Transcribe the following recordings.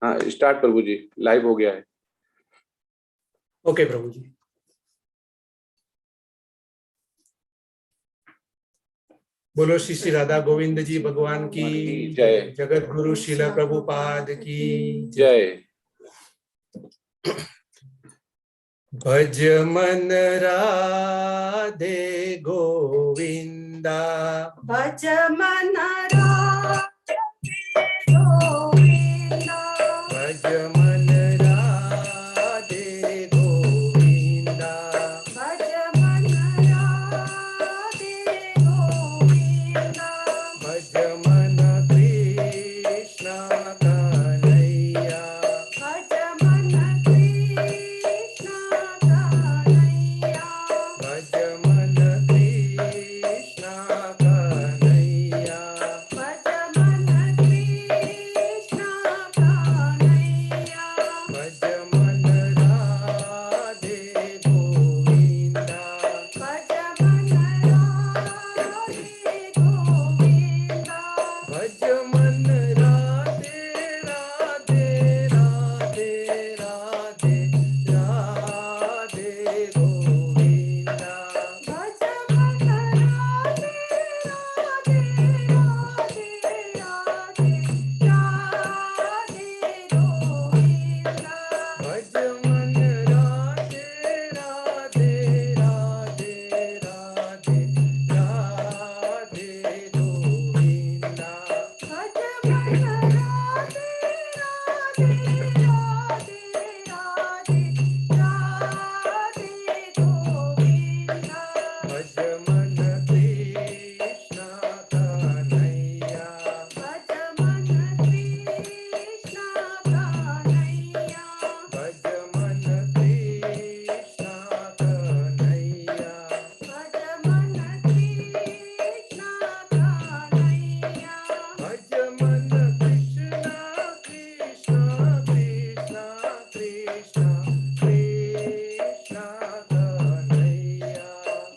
हाँ स्टार्ट प्रभु जी, लाइव हो गया है। ओके प्रभु जी। बोलो श्री श्री राधा गोविंद जी भगवान की जय। जगत गुरु श्रील प्रभुपाद की जय। भज मन राधे गोविंदा, भज मन राधे गोविंदा, भज मन राधे गोविंदा, भज मन राधे गोविंदा, भज मन कृष्ण कन्हैया, भज मन कृष्ण कन्हैया, भज मन कृष्ण कन्हैया, भज मन कृष्ण कन्हैया, भज मन राधे गोविंदा, भज मन राधे गोविंदा, भज मन राधे राधे राधे राधे राधे गोविंदा, भज मन राधे राधे राधे राधे राधे गोविंदा, भज मन राधे राधे राधे राधे राधे गोविंदा, भज मन राधे राधे राधे राधे राधे गोविंदा, भज मन कृष्ण कन्हैया, भज मन कृष्ण कन्हैया, भज मन कृष्ण कन्हैया, भज मन कृष्ण कन्हैया, भज मन कृष्ण कृष्ण कृष्ण कृष्ण कृष्ण कन्हैया,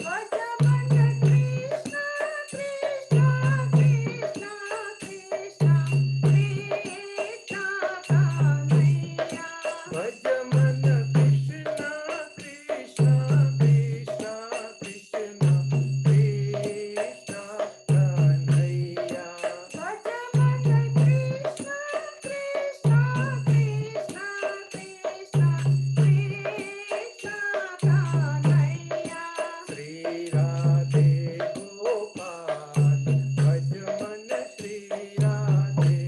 भज मन कृष्ण कृष्ण कृष्ण कृष्ण कृष्ण कन्हैया, भज मन कृष्ण कृष्ण कृष्ण कृष्ण कृष्ण कन्हैया, भज मन कृष्ण कृष्ण कृष्ण कृष्ण कृष्ण कन्हैया, श्री राधे गोपाल भज मन श्री राधे,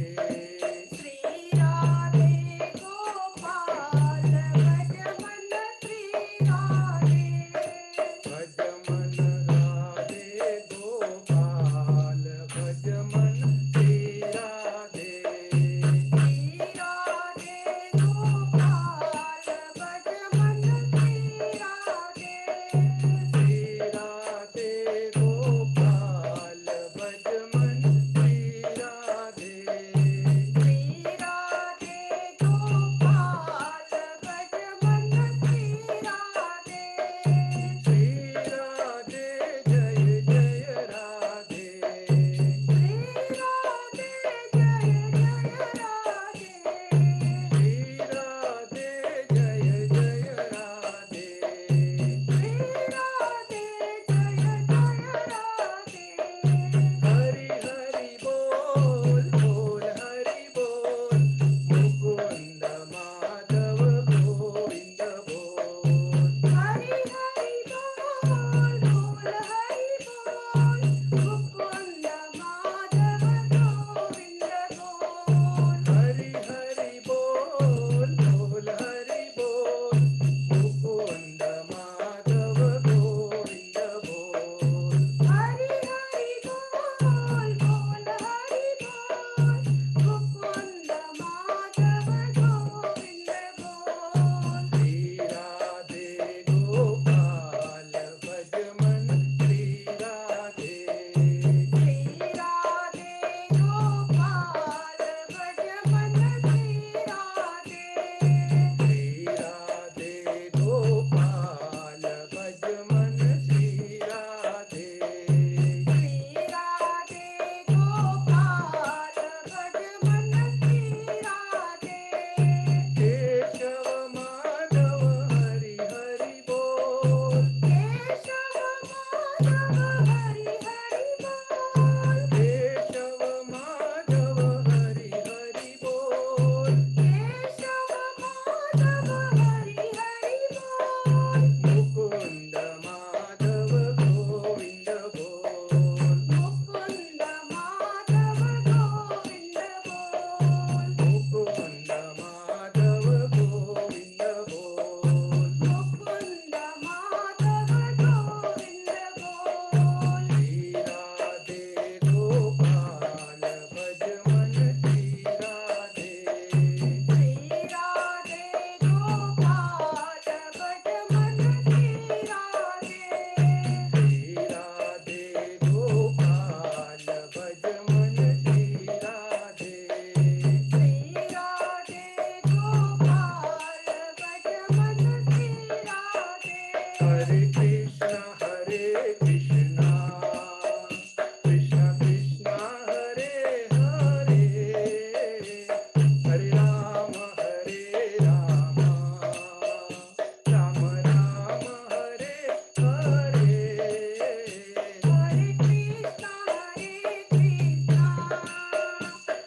श्री राधे गोपाल भज मन श्री राधे, भज मन राधे गोपाल भज मन श्री राधे, श्री राधे गोपाल भज मन श्री राधे, श्री राधे गोपाल भज मन श्री राधे, श्री राधे गोपाल भज मन Shri Radhe, Hare Krishna, Krishna Krishna, Hare Hare, Hare Rama, Rama Rama, Hare Hare. Hare Krishna,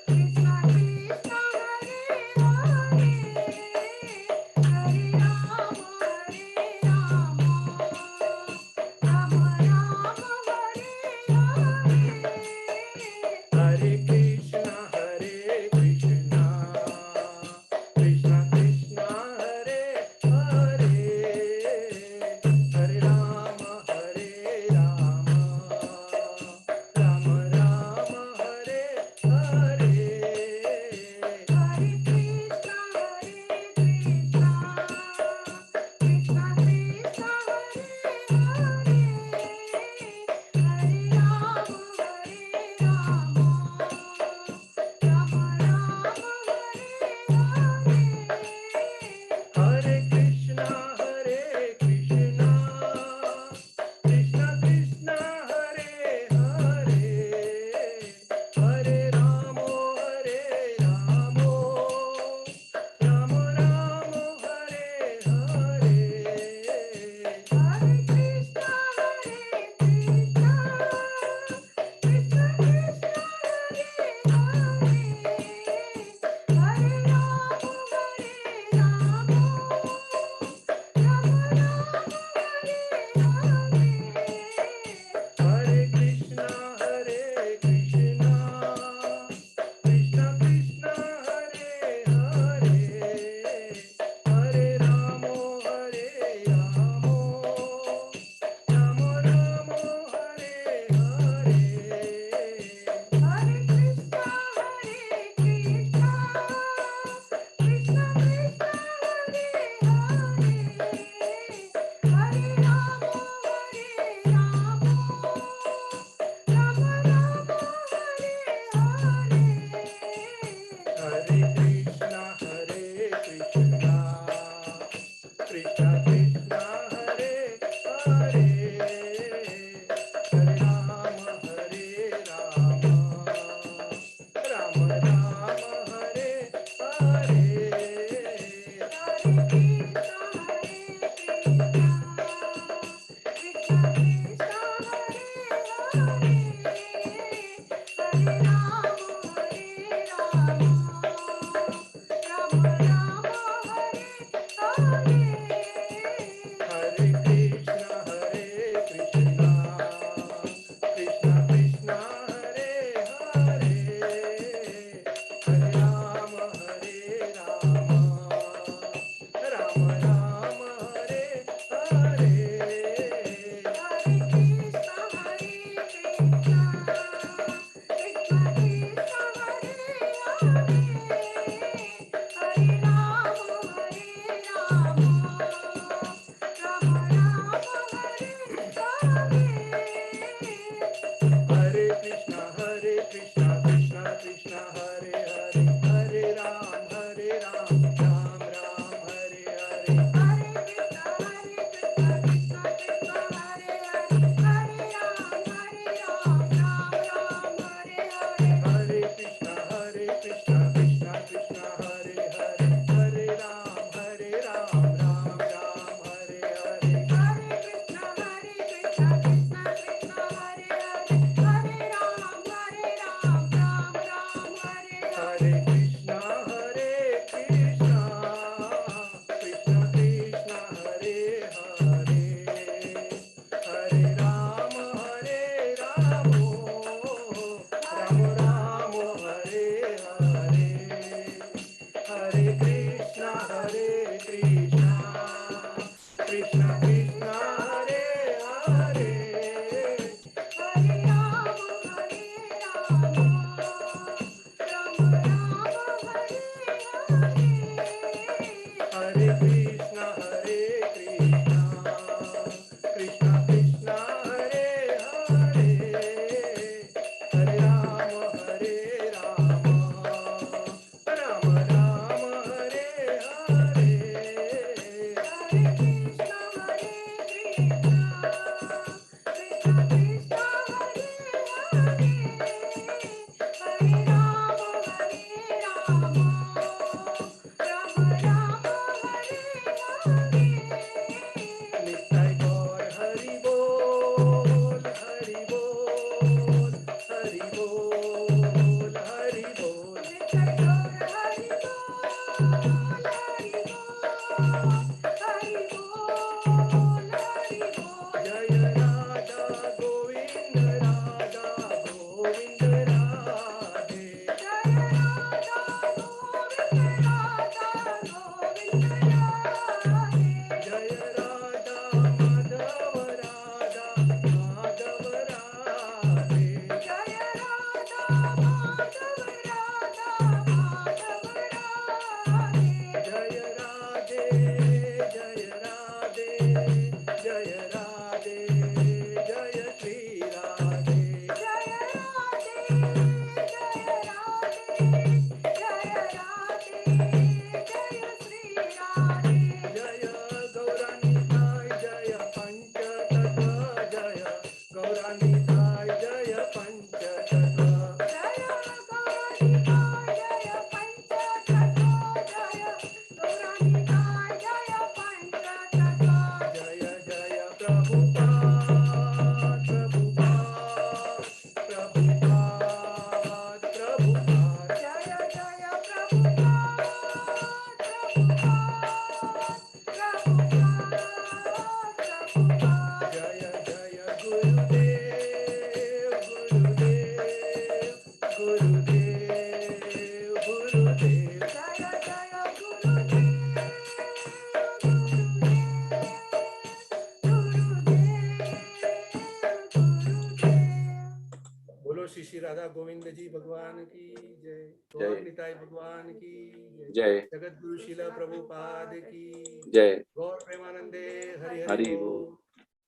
Krishna Krishna, Hare Hare, Hare Rama, Rama Rama, Hare Hare. Hare Krishna, Krishna Krishna Krishna, Hare Hare, Hare Rama, Rama Rama, Hare Hare. Hare Krishna, Krishna Krishna Krishna, Hare Hare, Hare Rama, Rama Rama, Hare Hare. Hare Krishna, Krishna Krishna Krishna, Hare Hare, Hare Rama, Rama Rama, Hare Hare. Hare Krishna, Krishna Krishna Krishna, Hare Hare, Hare Rama, Rama Rama, Hare Hare. Hare Krishna, Krishna Krishna Krishna, Hare Hare, Hare Rama, Rama Rama, Hare Hare. Hare Krishna, Krishna Krishna Krishna, Hare Hare, Hare Rama, Rama Rama Rama, Hare Hare. Hare Krishna, Krishna Krishna Krishna, Hare Hare, Hare Rama, Rama Rama, Hare Hare. Hare Krishna, Krishna Krishna, Hare Hare, Hare Rama, Rama Rama, Hare Hare. Hare Krishna, जय राधे जय श्री राधे जय राधे जय राधे जय राधे जय श्री राधे जय गौरानिताय जय पंचतत्व जय गौरानिताय जय पंचतत्व जय गौरानिताय जय पंचतत्व जय गौरानिताय जय पंचतत्व जय जय प्रभुपाद प्रभुपाद प्रभुपाद प्रभुपाद जय जय प्रभुपाद प्रभुपाद प्रभुपाद जय जय गुरुदेव गुरुदेव गुरुदेव गुरुदेव जय जय गुरुदेव गुरुदेव बोलो श्री श्री राधा गोविंद जी भगवान की जय जय। गौर निताई भगवान की जय जगत गुरु शिला प्रभुपाद की जय। गौर प्रेमानंदे हरि हरि हरि बोल। बोल।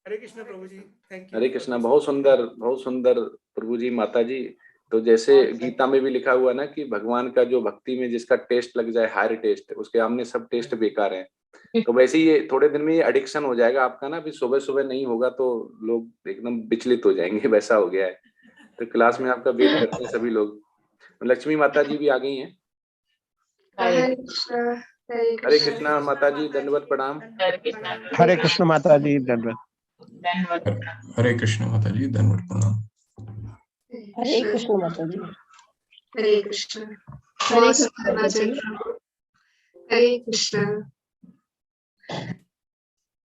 हरे कृष्ण प्रभु जी, थैंक यू। हरे कृष्णा। बहुत सुंदर प्रभु जी, माता जी। तो जैसे गीता में भी लिखा हुआ ना कि भगवान का जो भक्ति में जिसका टेस्ट लग जाए, हायर टेस्ट, उसके सामने सब टेस्ट बेकार है। तो वैसे ही ये थोड़े दिन में ये एडिक्शन हो जाएगा आपका ना, भी सुबह सुबह नहीं होगा तो लोग एकदम विचलित हो जाएंगे, वैसा हो गया है। तो क्लास में आपका वेट करते हैं सभी लोग। लक्ष्मी माता जी भी आ गई हैं। हरे कृष्णा। हरे कृष्णा माता जी, दंडवत प्रणाम। हरे कृष्ण माता जी, दंडवत। हरे कृष्ण माता जी, दंडवत प्रणाम। हरे कृष्ण माता जी। हरे कृष्ण। हरे बहुत कृष्ण सुंदर माता जी। भजन प्रभु। हरे कृष्ण।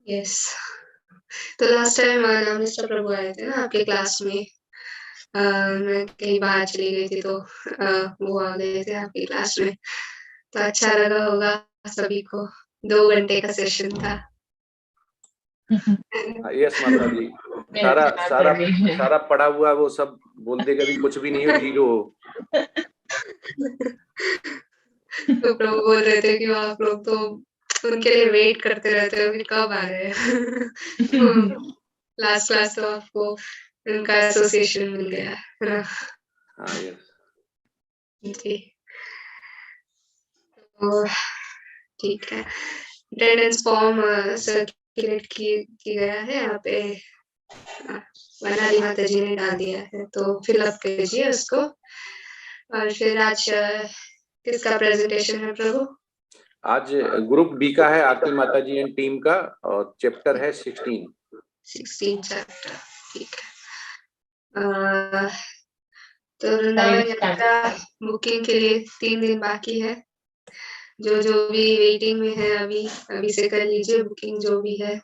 यस, तो लास्ट टाइम मिस्टर प्रभु आए थे ना आपके क्लास में। मैं कहीं बाहर चली गई थी तो वो आ गए थे आपकी क्लास में, तो अच्छा लगा होगा सभी को। 2 घंटे का सेशन था। यस माता जी। सारा पढ़ा हुआ वो सब बोल देगा भी कुछ भी नहीं हो, जीरो हो। तो प्रभु बोल रहे थे कि आप लोग तो उनके लिए वेट करते रहते हो कि कब आ रहे हैं। लास्ट क्लास तो आपको उनका एसोसिएशन मिल गया है ना। हाँ यस। जी, तो ठीक है। अटेंडेंस फॉर्म सर्कुलेट की गया है यहाँ पे। वनाली माता जी ने डाल दिया है, तो फिलअप कीजिए उसको। और फिर आज किसका प्रेजेंटेशन है प्रभु? आज ग्रुप बी का है, आरती माता जी एंड टीम का, और चैप्टर है 16। 16 चैप्टर, ठीक है। तो वृंदावन यात्रा बुकिंग के लिए 3 दिन बाकी है। जो भी वेटिंग में है अभी से कर लीजिए बुकिंग, जो भी है।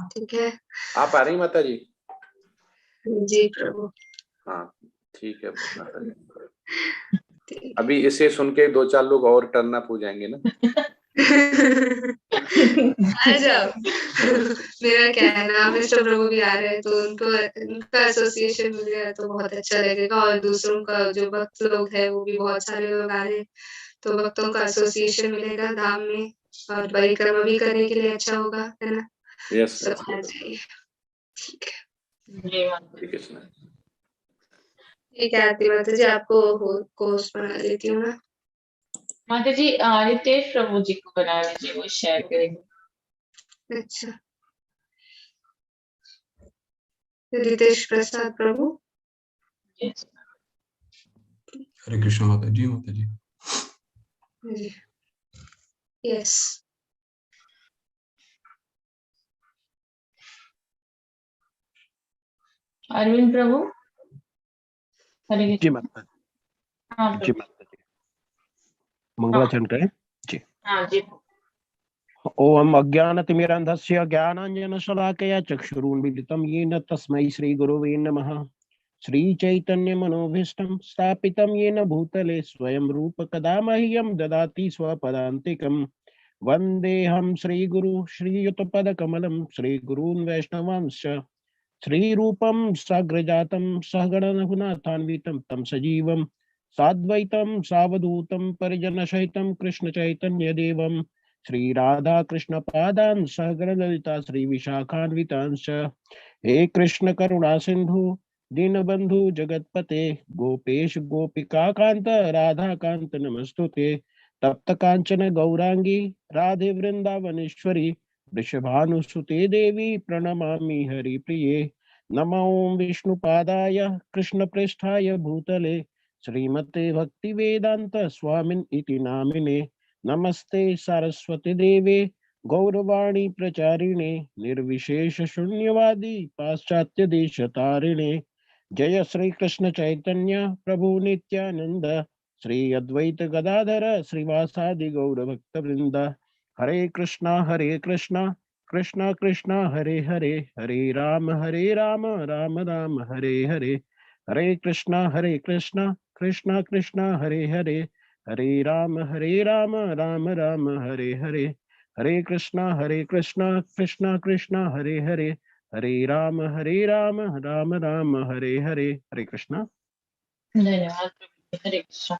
ठीक है। आप आ रही माता जी? जी प्रभु। हाँ ठीक है माता जी। अभी इसे सुन के 2-4 लोग और टर्न अप हो जाएंगे ना। आ जाओ। मेरा क्या है ना, मिस्टर प्रभु भी आ रहे हैं तो उनका एसोसिएशन मिल गया तो बहुत अच्छा लगेगा। और दूसरों का जो भक्त लोग है वो भी बहुत सारे लोग आ रहे हैं, तो भक्तों का एसोसिएशन मिलेगा धाम में, और परिक्रमा भी करने के लिए अच्छा होगा, है ना। यस सब आ जाइए। ठीक है। हरे कृष्ण। ठीक है आरती माता जी, आपको कोर्स बना देती हूँ मैं। माता जी रितेश प्रभु जी को बना लीजिए, वो शेयर करेंगे। अच्छा, रितेश प्रसाद प्रभु। Yes. हरे कृष्ण माता जी, माता जी। जी, यस। अरविंद प्रभु। हरे जी कृष्ण। माता हाँ जी, प्रभु। माता जी। मंगलाचरण करें जी। हाँ जी। ओम अज्ञानतिमिरन्धस्य ज्ञानाञ्जनशलाकया चक्षुरुन्मीलितं येन तस्मै श्रीगुरुवे नमः। श्रीचैतन्यमनोभीष्टं स्थापितं येन भूतले स्वयं रूप कदा मह्यं ददाति स्वपदान्तिकं। वन्देऽहं श्रीगुरु श्रीयुतपदकमलं श्रीगुरून् वैष्णवांश्च। श्रीरूपं साग्रजातं सहगण रघुनाथान्वितं तं सजीवं साद्वैतं सावधूतं परिजनसहितं कृष्णचैतन्यदेवं श्री राधा कृष्ण पादान सहगण ललिता श्री विशाखान्वितांश। हे कृष्ण करुणा सिंधु दीनबंधु जगतपते गोपेश गोपिका कांत राधा कांत नमस्तुते। तप्त कांचन गौरांगी राधे वृंदावनेश्वरी वृषभानुसुते देवी प्रणमामि हरिप्रिये। नमो विष्णुपादाय कृष्णप्रेष्ठाय भूतले श्रीमते भक्तिवेदांत स्वामिन् इति नामिने। नमस्ते सरस्वती देवे गौरवाणी प्रचारिणे निर्विशेष शून्यवादी पाश्चात्य देश तारिणे। जय श्री कृष्ण चैतन्य प्रभु नित्यानंद श्री अद्वैत गदाधर श्रीवासादि गौर भक्त वृंद। हरे कृष्णा कृष्णा कृष्णा हरे हरे हरे राम राम राम हरे हरे। हरे कृष्णा कृष्णा कृष्णा हरे हरे हरे राम राम राम हरे हरे। हरे कृष्णा कृष्णा कृष्णा हरे हरे हरे राम राम राम हरे हरे। हरे कृष्णा। धन्यवाद प्रभु जी, हरे कृष्णा।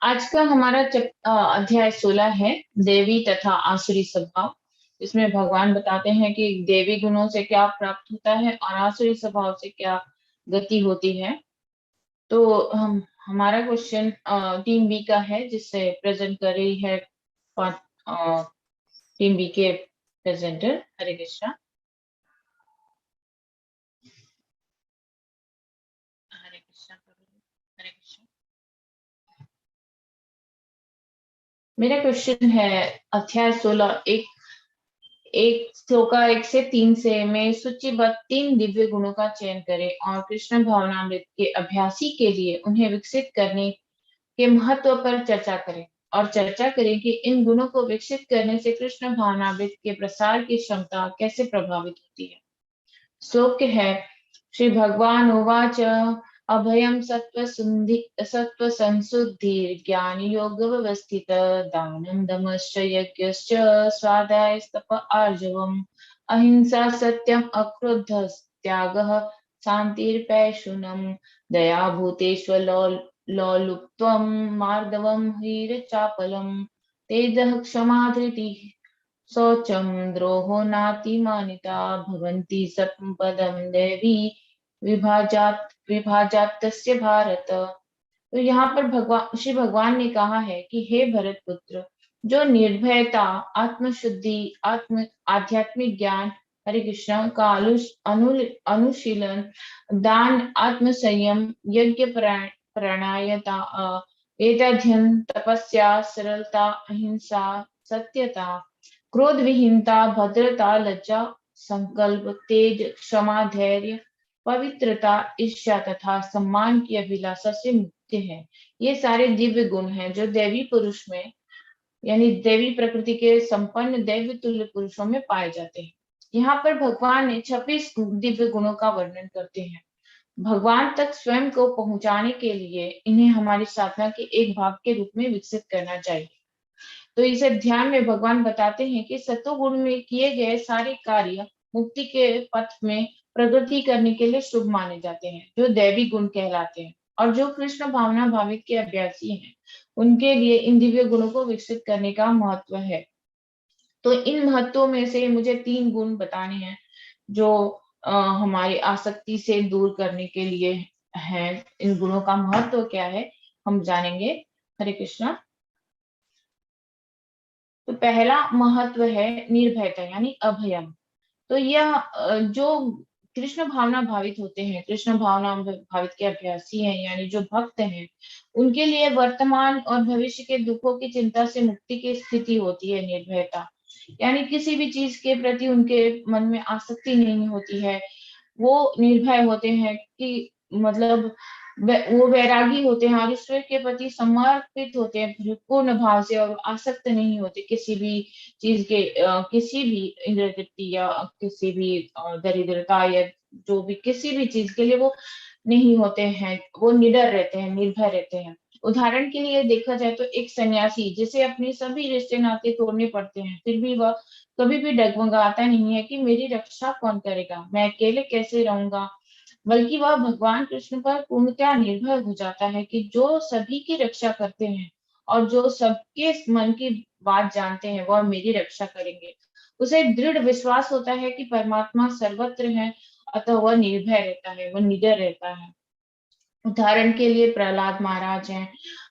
आज का हमारा अध्याय 16 है, देवी तथा आसुरी स्वभाव। इसमें भगवान बताते हैं कि देवी गुणों से क्या प्राप्त होता है और आसुरी स्वभाव से क्या गति होती है। तो हमारा क्वेश्चन टीम बी का है, जिससे प्रेजेंट कर रही है टीम बी के प्रेजेंटर। हरे कृष्णा। हरे कृष्णा प्रभु जी, हरे कृष्णा। मेरा क्वेश्चन है अध्याय 16 एक श्लोका 1 से 3 से मैं सूचीबद्ध 3 दिव्य गुणों का चयन करें और कृष्ण भावनामृत के अभ्यासी के लिए उन्हें विकसित करने के महत्व पर चर्चा करें और चर्चा करें कि इन गुणों को विकसित करने से कृष्ण भावनामृत के प्रसार की क्षमता कैसे प्रभावित होती है। श्लोक है, श्री भगवान उवाच अभयम सत्व संशुद्धि ज्ञान योग व्यवस्थित दानम दमश्च यज्ञश्च स्वाध्यायस्तप आर्जवम् अहिंसा सत्यम अक्रोध त्यागः शान्तिर्पैशुनम् दया भूतेष्वलौलुप्त्वं मार्दवम् ह्रीरचापलम् तेजः क्षमा धृतिः शौचम द्रोहो नातिमानिता भवन्ति संपदं देवी विभाजातस्य भारत। तो यहाँ पर श्री भगवान ने कहा है कि हे भरत पुत्र, जो निर्भयता, आत्मशुद्धि, आध्यात्मिक ज्ञान, हरे कृष्ण का अनुशीलन, दान, आत्म संयम, यज्ञ प्राणायता, वेदाध्ययन, तपस्या, सरलता, अहिंसा, सत्यता, क्रोध विहीनता, भद्रता, लज्जा, संकल्प, तेज, क्षमा, धैर्य, पवित्रता, ईर्ष्या तथा सम्मान की अभिलाषा से मुक्त है। ये सारे दिव्य गुण हैं जो देवी पुरुष में, यानी देवी प्रकृति के संपन्न दैवी तुल्य पुरुषों में पाए जाते हैं। यहाँ पर भगवान ने 26 दिव्य गुणों का वर्णन करते हैं। भगवान तक स्वयं को पहुंचाने के लिए इन्हें हमारी साधना के एक भाग के रूप में विकसित करना चाहिए। तो इस अध्याय में भगवान बताते हैं कि सत्वगुण में किए गए सारे कार्य मुक्ति के पथ में प्रगति करने के लिए शुभ माने जाते हैं, जो दैवी गुण कहलाते हैं, और जो कृष्ण भावना भावित के अभ्यासी हैं उनके लिए इन दिव्य गुणों को विकसित करने का महत्व है। तो इन महत्वों में से मुझे 3 गुण बताने हैं जो हमारी आसक्ति से दूर करने के लिए है। इन गुणों का महत्व क्या है हम जानेंगे। हरे कृष्णा। तो पहला महत्व है निर्भयता, यानी अभयम। तो यह जो कृष्ण भावना भावित होते हैं, कृष्ण भावना भावित के अभ्यासी हैं, यानी जो भक्त हैं, उनके लिए वर्तमान और भविष्य के दुखों की चिंता से मुक्ति की स्थिति होती है निर्भयता। यानी किसी भी चीज के प्रति उनके मन में आसक्ति नहीं होती है। वो निर्भय होते हैं कि मतलब वो वैरागी होते हैं और ईश्वर के प्रति समर्पित होते हैं पूर्ण भाव से, और आसक्त नहीं होते किसी भी चीज के, किसी भी इंद्रिय तृप्ति या किसी भी दरिद्रता या जो भी किसी भी चीज के लिए वो नहीं होते हैं। वो निडर रहते हैं, निर्भय रहते हैं। उदाहरण के लिए देखा जाए तो एक सन्यासी जिसे अपने सभी रिश्ते नाते तोड़ने पड़ते हैं, फिर भी वह कभी भी डगमगाता नहीं है कि मेरी रक्षा कौन करेगा, मैं अकेले कैसे रहूंगा, बल्कि वह भगवान कृष्ण पर पूर्णतः निर्भर हो जाता है कि जो सभी की रक्षा करते हैं और जो सबके मन की बात जानते हैं वह मेरी रक्षा करेंगे। उसे एक दृढ़ विश्वास होता है कि परमात्मा सर्वत्र है, अतः वह निर्भय रहता है, वह निडर रहता है। उदाहरण के लिए प्रहलाद महाराज हैं,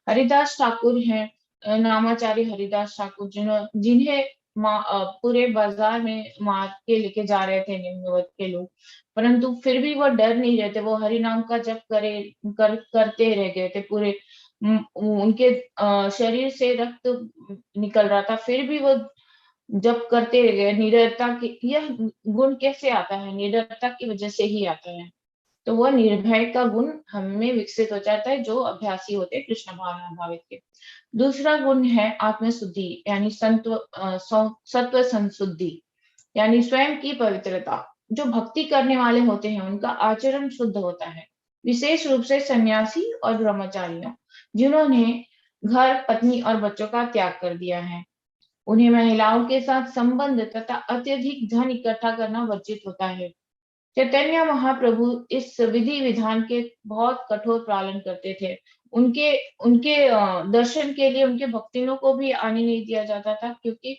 हरिदास ठाकुर हैं, नामाचार्य हरिदास ठाकुर जिन्हें पूरे बाजार में मार के लेके जा रहे थे निम्नवर्ग के लोग, परंतु फिर भी वो डर नहीं रहते, वो हरि नाम का जप करते रह गए थे। पूरे उनके शरीर से रक्त निकल रहा था, फिर भी वो जप करते रह गए। निडरता की यह गुण कैसे आता है? निडरता की वजह से ही आता है। तो वह निर्भय का गुण हमें विकसित हो जाता है जो अभ्यासी होते हैं कृष्ण भावना भावित के। दूसरा गुण है आत्मशुद्धि, यानी सत्व संशुद्धि, यानी स्वयं की पवित्रता। जो भक्ति करने वाले होते हैं उनका आचरण शुद्ध होता है, विशेष रूप से सन्यासी और ब्रह्मचारियों जिन्होंने घर, पत्नी और बच्चों का त्याग कर दिया है। उन्हें महिलाओं के साथ संबंध तथा अत्यधिक धन इकट्ठा करना वर्जित होता है। चैतन्य महाप्रभु इस विधि विधान के बहुत कठोर पालन करते थे। उनके उनके दर्शन के लिए उनके भक्तिनों को भी आने नहीं दिया जाता था, क्योंकि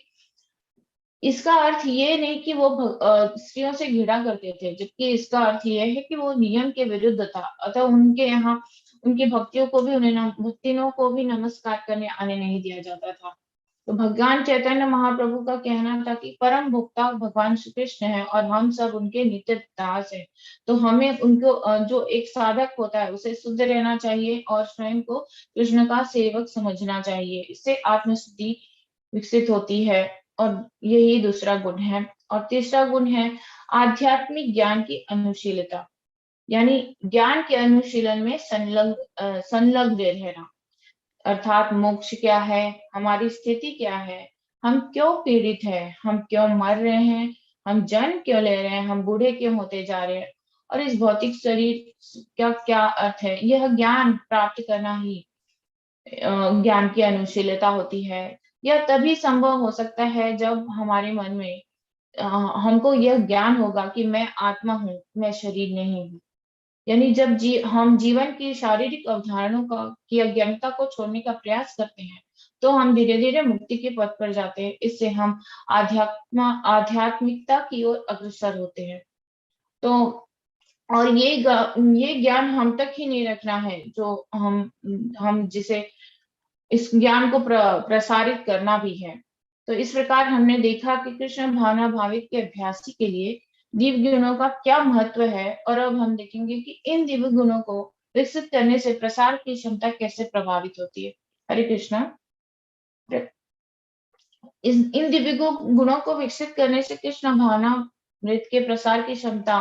इसका अर्थ ये नहीं कि वो स्त्रियों से घृणा करते थे, जबकि इसका अर्थ ये है कि वो नियम के विरुद्ध था। अतः उनके यहाँ उनके भक्तियों को भी भक्तिनों को भी नमस्कार करने आने नहीं दिया जाता था। तो भगवान चैतन्य महाप्रभु का कहना था कि परम भोक्ता भगवान श्री कृष्ण है और हम सब उनके नित्य दास हैं। तो हमें उनको जो एक साधक होता है उसे शुद्ध रहना चाहिए और स्वयं को कृष्ण का सेवक समझना चाहिए। इससे आत्मशुद्धि विकसित होती है और यही दूसरा गुण है। और तीसरा गुण है आध्यात्मिक ज्ञान की अनुशीलता, यानी ज्ञान के अनुशीलन में संलग्न रहना। अर्थात मोक्ष क्या है, हमारी स्थिति क्या है, हम क्यों पीड़ित हैं, हम क्यों मर रहे हैं, हम जन्म क्यों ले रहे हैं, हम बूढ़े क्यों होते जा रहे हैं, और इस भौतिक शरीर का क्या अर्थ है। यह ज्ञान प्राप्त करना ही ज्ञान की अनुशीलता होती है। यह तभी संभव हो सकता है जब हमारे मन में हमको यह ज्ञान होगा कि मैं आत्मा हूँ, मैं शरीर नहीं हूँ। यानी जब हम जीवन की शारीरिक अवधारणाओं की अज्ञानता को छोड़ने का प्रयास करते हैं तो हम धीरे धीरे मुक्ति के पथ पर जाते हैं। इससे हम आध्यात्मिकता की ओर अग्रसर होते हैं। तो और ये ज्ञान हम तक ही नहीं रखना है, जो हम जिसे इस ज्ञान को प्रसारित करना भी है। तो इस प्रकार हमने देखा कि कृष्ण भावना भावित के अभ्यासी के लिए दिव्य गुणों का क्या महत्व है, और अब हम देखेंगे कि इन दिव्य गुणों को विकसित करने से प्रसार की क्षमता कैसे प्रभावित होती है। हरे कृष्णा। इन दिव्य गुणों को विकसित करने से कृष्ण भावना मृत के प्रसार की क्षमता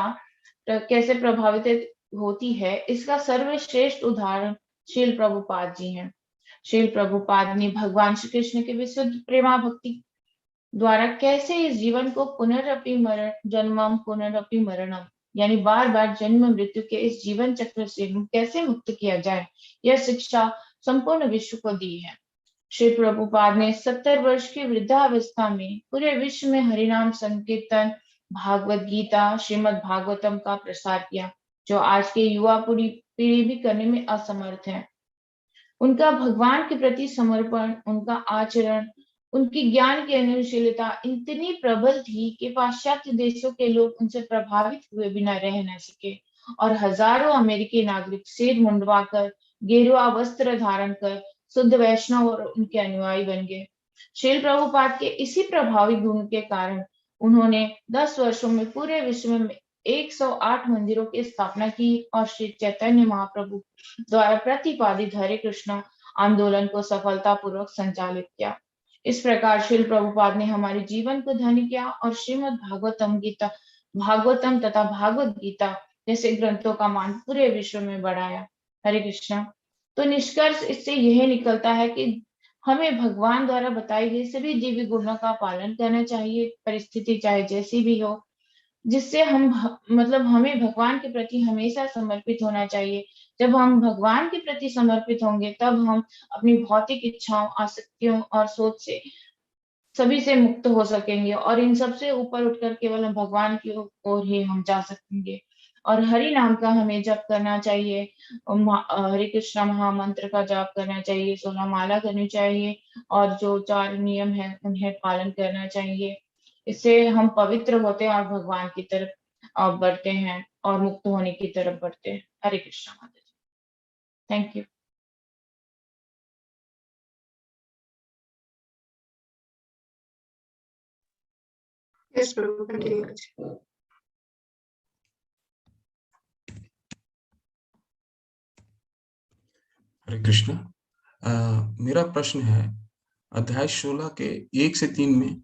कैसे प्रभावित होती है, इसका सर्वश्रेष्ठ उदाहरण श्रील प्रभुपाद जी हैं। श्रील प्रभुपाद ने भगवान श्री कृष्ण के विशुद्ध प्रेमा भक्ति द्वारा कैसे इस जीवन को पुनरअपि मरण जन्मम पुनरअपि मरणम, यानी बार बार जन्म मृत्यु के इस जीवन चक्र से कैसे मुक्त किया जाए, यह शिक्षा संपूर्ण विश्व को दी है। श्री प्रभुपाद ने 70 वर्ष की वृद्धावस्था में पूरे विश्व में हरिनाम संकीर्तन, भागवत गीता, श्रीमद् भागवतम का प्रसार किया, जो आज के युवा पीढ़ी भी करने में असमर्थ है। उनका भगवान के प्रति समर्पण, उनका आचरण, उनकी ज्ञान की अनुशीलता इतनी प्रबल थी कि पाश्चात्य देशों के लोग उनसे प्रभावित हुए बिना रह न सके, और हजारों अमेरिकी नागरिक सिर मुंडवाकर गेरुआ वस्त्र धारण कर शुद्ध वैष्णव और उनके अनुयायी बन गए। श्रील प्रभुपाद के इसी प्रभावी गुण के कारण उन्होंने 10 वर्षों में पूरे विश्व में 108 मंदिरों की स्थापना की और श्री चैतन्य महाप्रभु द्वारा प्रतिपादित हरे कृष्ण आंदोलन को सफलतापूर्वक संचालित किया। इस प्रकार श्रील प्रभुपाद ने हमारे जीवन को धन्य किया और श्रीमद् भागवतम तथा भागवत गीता जैसे ग्रंथों का मान पूरे विश्व में बढ़ाया। हरे कृष्ण। तो निष्कर्ष इससे यह निकलता है कि हमें भगवान द्वारा बताई गई सभी दिव्य गुणों का पालन करना चाहिए, परिस्थिति चाहे जैसी भी हो, जिससे हम हमें भगवान के प्रति हमेशा समर्पित होना चाहिए। जब हम भगवान के प्रति समर्पित होंगे तब हम अपनी भौतिक इच्छाओं, आसक्तियों और सोच से सभी से मुक्त हो सकेंगे और इन सबसे ऊपर उठकर केवल हम भगवान की ओर ही हम जा सकेंगे। और हरि नाम का हमें जप करना चाहिए, हरे कृष्णा महामंत्र का जाप करना चाहिए, 16 माला करनी चाहिए और जो 4 नियम है उन्हें पालन करना चाहिए। इससे हम पवित्र होते हैं और भगवान की तरफ बढ़ते हैं और मुक्त होने की तरफ बढ़ते हैं। हरे कृष्णा माता जी। Thank you. यस प्रभु, कंटिन्यू कीजिए। हरे कृष्णा। मेरा प्रश्न है, अध्याय 16 के 1 से 3 में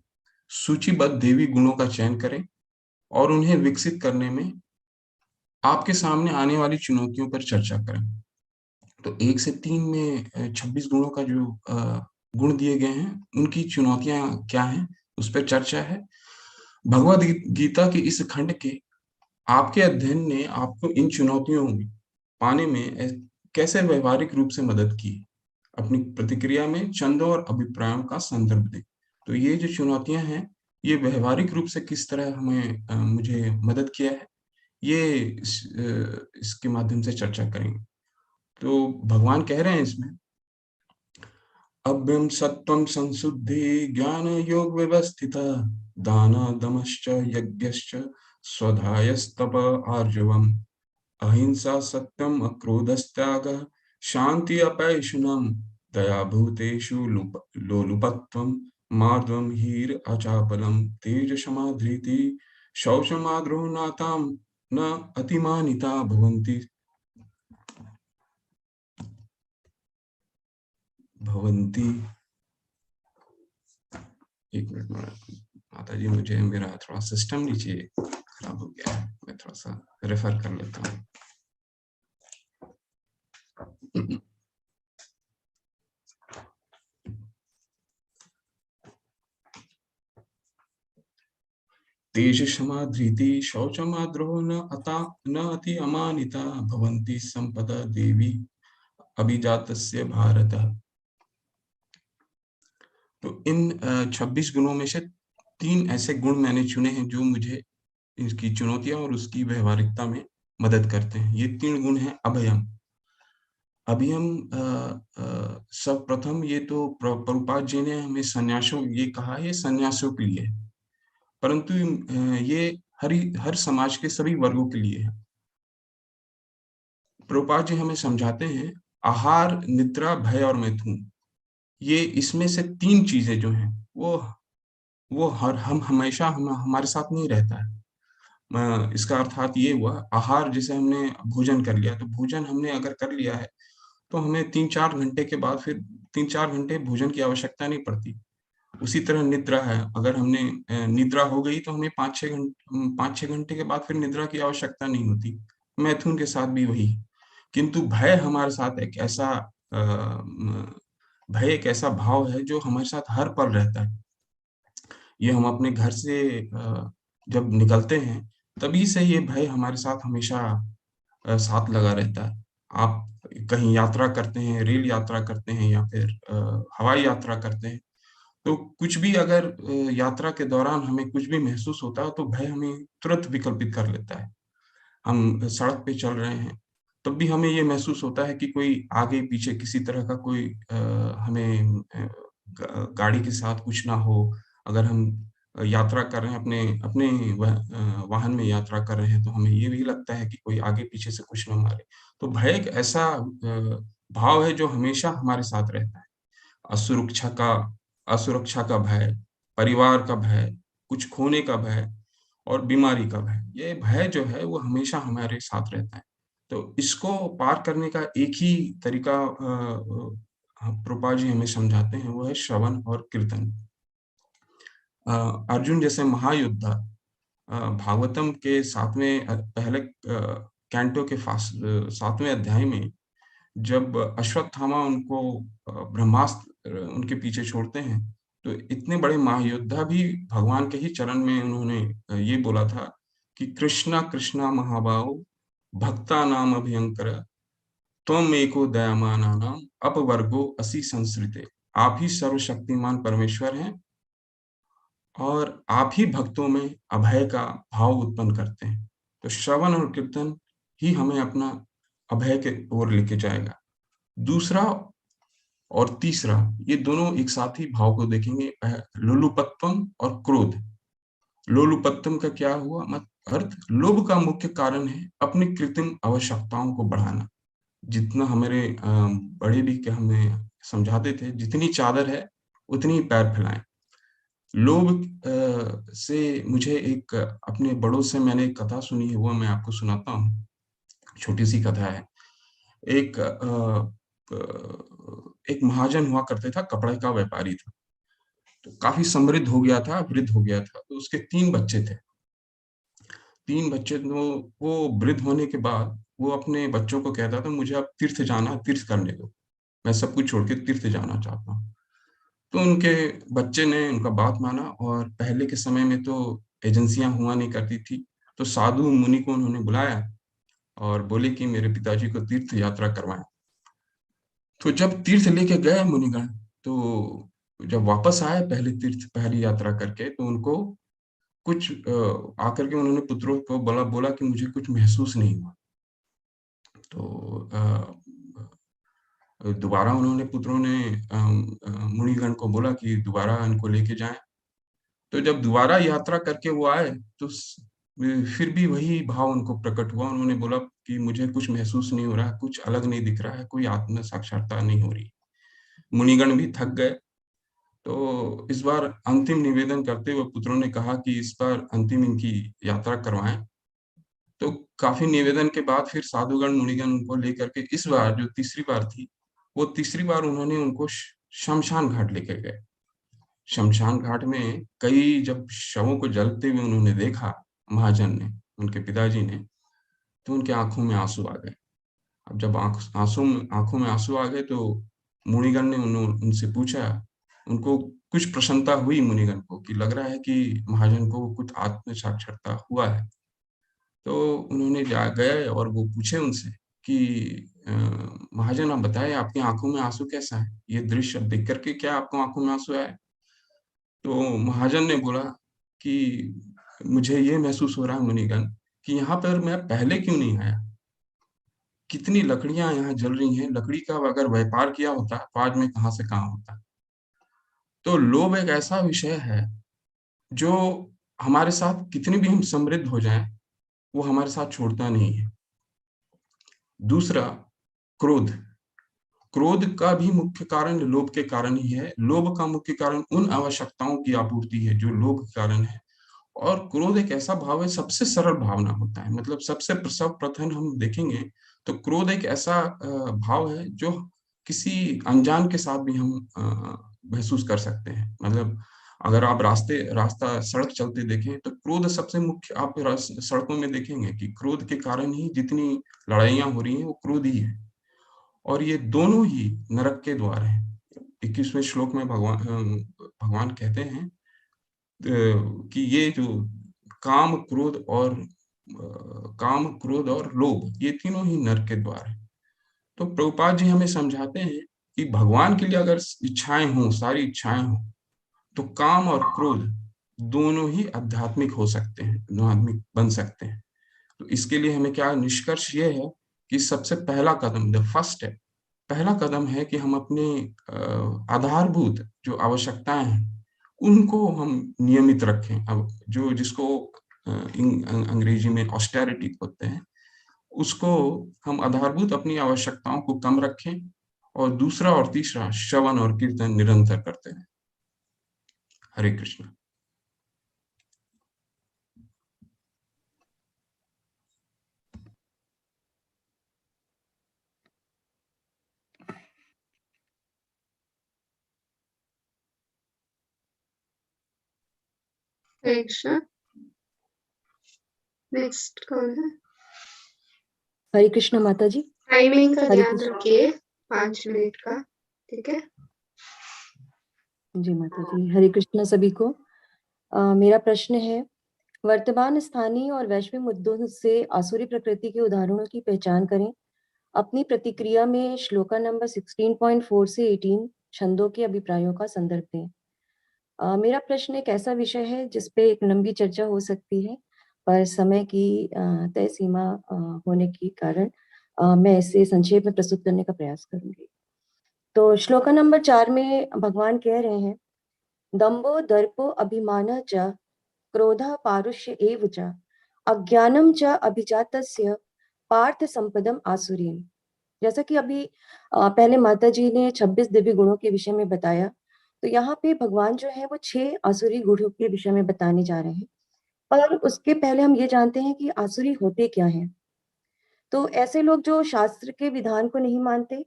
सूचीबद्ध देवी गुणों का चयन करें और उन्हें विकसित करने में आपके सामने आने वाली चुनौतियों पर चर्चा करें। तो 1 से 3 में 26 गुणों का जो गुण दिए गए हैं, उनकी चुनौतियां क्या हैं, उस पर चर्चा है। भगवद गीता के इस खंड के आपके अध्ययन ने आपको इन चुनौतियों में पाने में कैसे व्यवहारिक रूप से मदद की? अपनी प्रतिक्रिया में चंदों और अभिप्रायों का संदर्भ दें। तो ये जो चुनौतियां हैं, ये व्यवहारिक रूप से किस तरह हमें मुझे मदद किया है, ये इसके माध्यम से चर्चा करेंगे। तो भगवान कह रहे हैं इसमें, अभ्यम सत्वम संशुद्धि ज्ञान योग व्यवस्थित दान दमश्च यज्ञश्च स्वधायस्तप आर्जवम् अहिंसा सत्यम अक्रोधस्त्यागः शांति अपैशुनम दया भूतेषु लोलुपत्वम मार्दवम हीर अचापलम तेज क्षमाधृति शौचमाग्रहो नाताम न अतिमानिता भवन्ति एक मिनट माता जी, मुझे मेरा थोड़ा सिस्टम नीचे खराब हो गया है, मैं थोड़ा सा रेफर कर लेता हूँ। तेज क्षमा धृति शौचमाद्रोह न अति अमानिता भवन्ति संपदा देवी अभिजातस्य भारत। तो इन 26 गुणों में से 3 ऐसे गुण मैंने चुने हैं जो मुझे इसकी चुनौतियां और उसकी व्यवहारिकता में मदद करते हैं। ये 3 गुण हैं अभयम। अभयम सब प्रथम, ये तो प्रभुपाद जी ने हमें सन्यासों ये कहा, ये सन्यासियों के लिए है, परंतु ये हर समाज के सभी वर्गों के लिए है। प्रभुपाद जी हमें समझाते हैं, आहार, निद्रा, भय और मैथुन, ये इसमें से 3 चीजें जो हैं वो हमेशा हमारे साथ नहीं रहता है। इसका अर्थात ये हुआ, आहार जैसे हमने भोजन कर लिया, तो भोजन हमने अगर कर लिया है तो हमें 3-4 घंटे के बाद फिर 3-4 घंटे भोजन की आवश्यकता नहीं पड़ती। उसी तरह निद्रा है, अगर हमने निद्रा हो गई तो हमें 5-6 घंटे के बाद फिर निद्रा की आवश्यकता नहीं होती। मैथुन के साथ भी वही। किंतु भय हमारे साथ एक ऐसा भय एक ऐसा भाव है जो हमारे साथ हर पल रहता है। ये हम अपने घर से जब निकलते हैं तभी से ये भय हमारे साथ हमेशा साथ लगा रहता है। आप कहीं यात्रा करते हैं, रेल यात्रा करते हैं या फिर हवाई यात्रा करते हैं, तो कुछ भी अगर यात्रा के दौरान हमें कुछ भी महसूस होता है तो भय हमें तुरंत विकल्पित कर लेता है। हम सड़क पे चल रहे हैं तब भी हमें ये महसूस होता है कि कोई आगे पीछे किसी तरह का कोई हमें गाड़ी के साथ कुछ ना हो। अगर हम यात्रा कर रहे हैं, अपने अपने वाहन में यात्रा कर रहे हैं, तो हमें ये भी लगता है कि कोई आगे पीछे से कुछ ना मारे। तो भय एक ऐसा भाव है जो हमेशा हमारे साथ रहता है। असुरक्षा का भय, परिवार का भय, कुछ खोने का भय और बीमारी का भय, ये भय जो है वो हमेशा हमारे साथ रहता है। तो इसको पार करने का एक ही तरीका प्रभुपाद जी हमें समझाते हैं, वो है श्रवण और कीर्तन। अर्जुन जैसे महायोद्धा भागवतम के 7वें पहले कैंटो के 7वें अध्याय में जब अश्वत्थामा उनको ब्रह्मास्त्र उनके पीछे छोड़ते हैं, तो इतने बड़े महायोद्धा भी भगवान के ही चरण में उन्होंने ये बोला था कि कृष्णा कृष्णा महाबाहो भक्ता नाम अभयंकर त्वम एको दयामानानाम अपवर्गो असि संसृते। आप ही सर्वशक्तिमान परमेश्वर हैं और आप ही भक्तों में अभय का भाव उत्पन्न करते हैं। तो श्रवण और कीर्तन ही हमें अपना अभय के ओर लेके जाएगा। दूसरा और तीसरा, ये दोनों एक साथ ही भाव को देखेंगे, लोलुपत्वम और क्रोध। लोलुपत्तम का क्या हुआ अर्थ? लोभ का मुख्य कारण है अपनी कृत्रिम आवश्यकताओं को बढ़ाना। जितना हमारे बड़े भी के हमें समझाते थे, जितनी चादर है उतनी ही पैर फैलाएं। लोभ से मुझे एक अपने बड़ों से मैंने एक कथा सुनी है, वो मैं आपको सुनाता हूँ। छोटी सी कथा है। एक महाजन हुआ करते था, कपड़े का व्यापारी था। तो काफी समृद्ध हो गया था, वृद्ध हो गया था। तो उसके 3 बच्चे थे। 3 बच्चे, तो वो वृद्ध होने के बाद वो अपने बच्चों को कहता था, मुझे अब तीर्थ जाना, तीर्थ करने दो, मैं सब कुछ छोड़ के तीर्थ जाना चाहता हूँ। तो उनके बच्चे ने उनका बात माना, और पहले के समय में तो एजेंसियां हुआ नहीं करती थी, तो साधु मुनि को उन्होंने बुलाया और बोले कि मेरे पिताजी को तीर्थ यात्रा करवाएं। तो जब तीर्थ लेके गए मुनिगण, तो जब वापस आए पहली यात्रा करके, तो उनको कुछ आकर के उन्होंने पुत्रों को बोला कि मुझे कुछ महसूस नहीं हुआ। तो दोबारा उन्होंने पुत्रों ने मुनिगण को बोला कि दोबारा इनको लेके जाएं। तो जब दोबारा यात्रा करके वो आए, तो फिर भी वही भाव उनको प्रकट हुआ। उन्होंने बोला कि मुझे कुछ महसूस नहीं हो रहा, कुछ अलग नहीं दिख रहा है, कोई आत्म साक्षात्कार नहीं हो रही। मुनिगण भी थक गए। तो इस बार अंतिम निवेदन करते हुए पुत्रों ने कहा कि इस बार अंतिम इनकी यात्रा करवाएं। तो काफी निवेदन के बाद फिर साधुगण मुनिगण उनको लेकर के इस बार जो तीसरी बार थी, वो तीसरी बार उन्होंने उनको शमशान घाट लेकर गए। शमशान घाट में कई जब शवों को जलते हुए उन्होंने देखा, महाजन ने, उनके पिताजी ने, तो उनके आंखों में आंसू आ गए। अब जब आंखों में आंसू आ गए, तो मुनिगण ने उनसे पूछा, उनको कुछ प्रसन्नता हुई मुनिगण को कि लग रहा है कि महाजन को कुछ आत्म साक्षात्कार हुआ है। तो उन्होंने गए और वो पूछे उनसे कि महाजन आप बताएं, आपकी आंखों में आंसू कैसा है? ये दृश्य देख करके क्या आपको आंखों में आंसू आए? तो महाजन ने बोला कि मुझे ये महसूस हो रहा है मुनिगण कि यहाँ पर मैं पहले क्यों नहीं आया? कितनी लकड़ियां यहाँ जल रही हैं, लकड़ी का अगर व्यापार किया होता तो आज मैं कहाँ से कहाँ होता। तो लोभ एक ऐसा विषय है जो हमारे साथ कितनी भी हम समृद्ध हो जाएं, वो हमारे साथ छोड़ता नहीं है। दूसरा, क्रोध। क्रोध का भी मुख्य कारण लोभ के कारण ही है। लोभ का मुख्य कारण उन आवश्यकताओं की आपूर्ति है जो लोभ के कारण है। और क्रोध एक ऐसा भाव है, सबसे सरल भावना होता है। मतलब सबसे सर्वप्रथम हम देखेंगे तो क्रोध एक ऐसा भाव है जो किसी अनजान के साथ भी हम महसूस कर सकते हैं। मतलब अगर आप रास्ता सड़क चलते देखें तो क्रोध सबसे मुख्य, आप सड़कों में देखेंगे कि क्रोध के कारण ही जितनी लड़ाइयां हो रही हैं वो क्रोध ही है। और ये दोनों ही नरक के द्वार हैं। 21वें श्लोक में भगवान कहते हैं कि ये जो काम क्रोध और लोभ, ये तीनों ही नरक के द्वार हैं। तो प्रभुपाद जी हमें समझाते हैं कि भगवान के लिए अगर इच्छाएं हों, सारी इच्छाएं हों, तो काम और क्रोध दोनों ही आध्यात्मिक हो सकते हैं, आध्यात्मिक बन सकते हैं। तो इसके लिए हमें क्या निष्कर्ष ये है कि सबसे पहला कदम, द फर्स्ट स्टेप, पहला कदम है कि हम अपने आधारभूत जो आवश्यकताएं हैं उनको हम नियमित रखें। अब जिसको अंग्रेजी में ऑस्टेरिटी बोलते हैं, उसको हम आधारभूत अपनी आवश्यकताओं को कम रखें। और दूसरा और तीसरा, श्रवण और कीर्तन निरंतर करते हैं। हरे कृष्ण। हरे कृष्ण। नेक्स्ट कौन है? हरे कृष्ण माता जी। टाइमिंग का हरे ध्यान कृष्ण। रखिए, 5 मिनट का, ठीक है? जी माता जी, हरे कृष्ण सभी को। मेरा प्रश्न है, वर्तमान स्थानीय और वैश्विक मुद्दों से आसुरी प्रकृति के उदाहरणों की पहचान करें। अपनी प्रतिक्रिया में श्लोका नंबर 16.4 से 18 छंदों के अभिप्रायों का संदर्भ दें। मेरा प्रश्न एक ऐसा विषय है जिस पे एक लंबी चर्चा हो सकती है, पर समय की तय सीमा होने के कारण मैं इसे संक्षेप में प्रस्तुत करने का प्रयास करूंगी। तो श्लोका नंबर 4 में भगवान कह रहे हैं, दंभो दर्पो अभिमान च क्रोधः पारुष्य एव च अज्ञानम च अभिजातस्य पार्थ संपदम आसुरीम। जैसा कि अभी पहले माता जी ने 26 दिव्य गुणों के विषय में बताया, तो यहाँ पे भगवान जो है वो 6 आसुरी गुणों के विषय में बताने जा रहे हैं। पर उसके पहले हम ये जानते हैं कि आसुरी होते क्या हैं। तो ऐसे लोग जो शास्त्र के विधान को नहीं मानते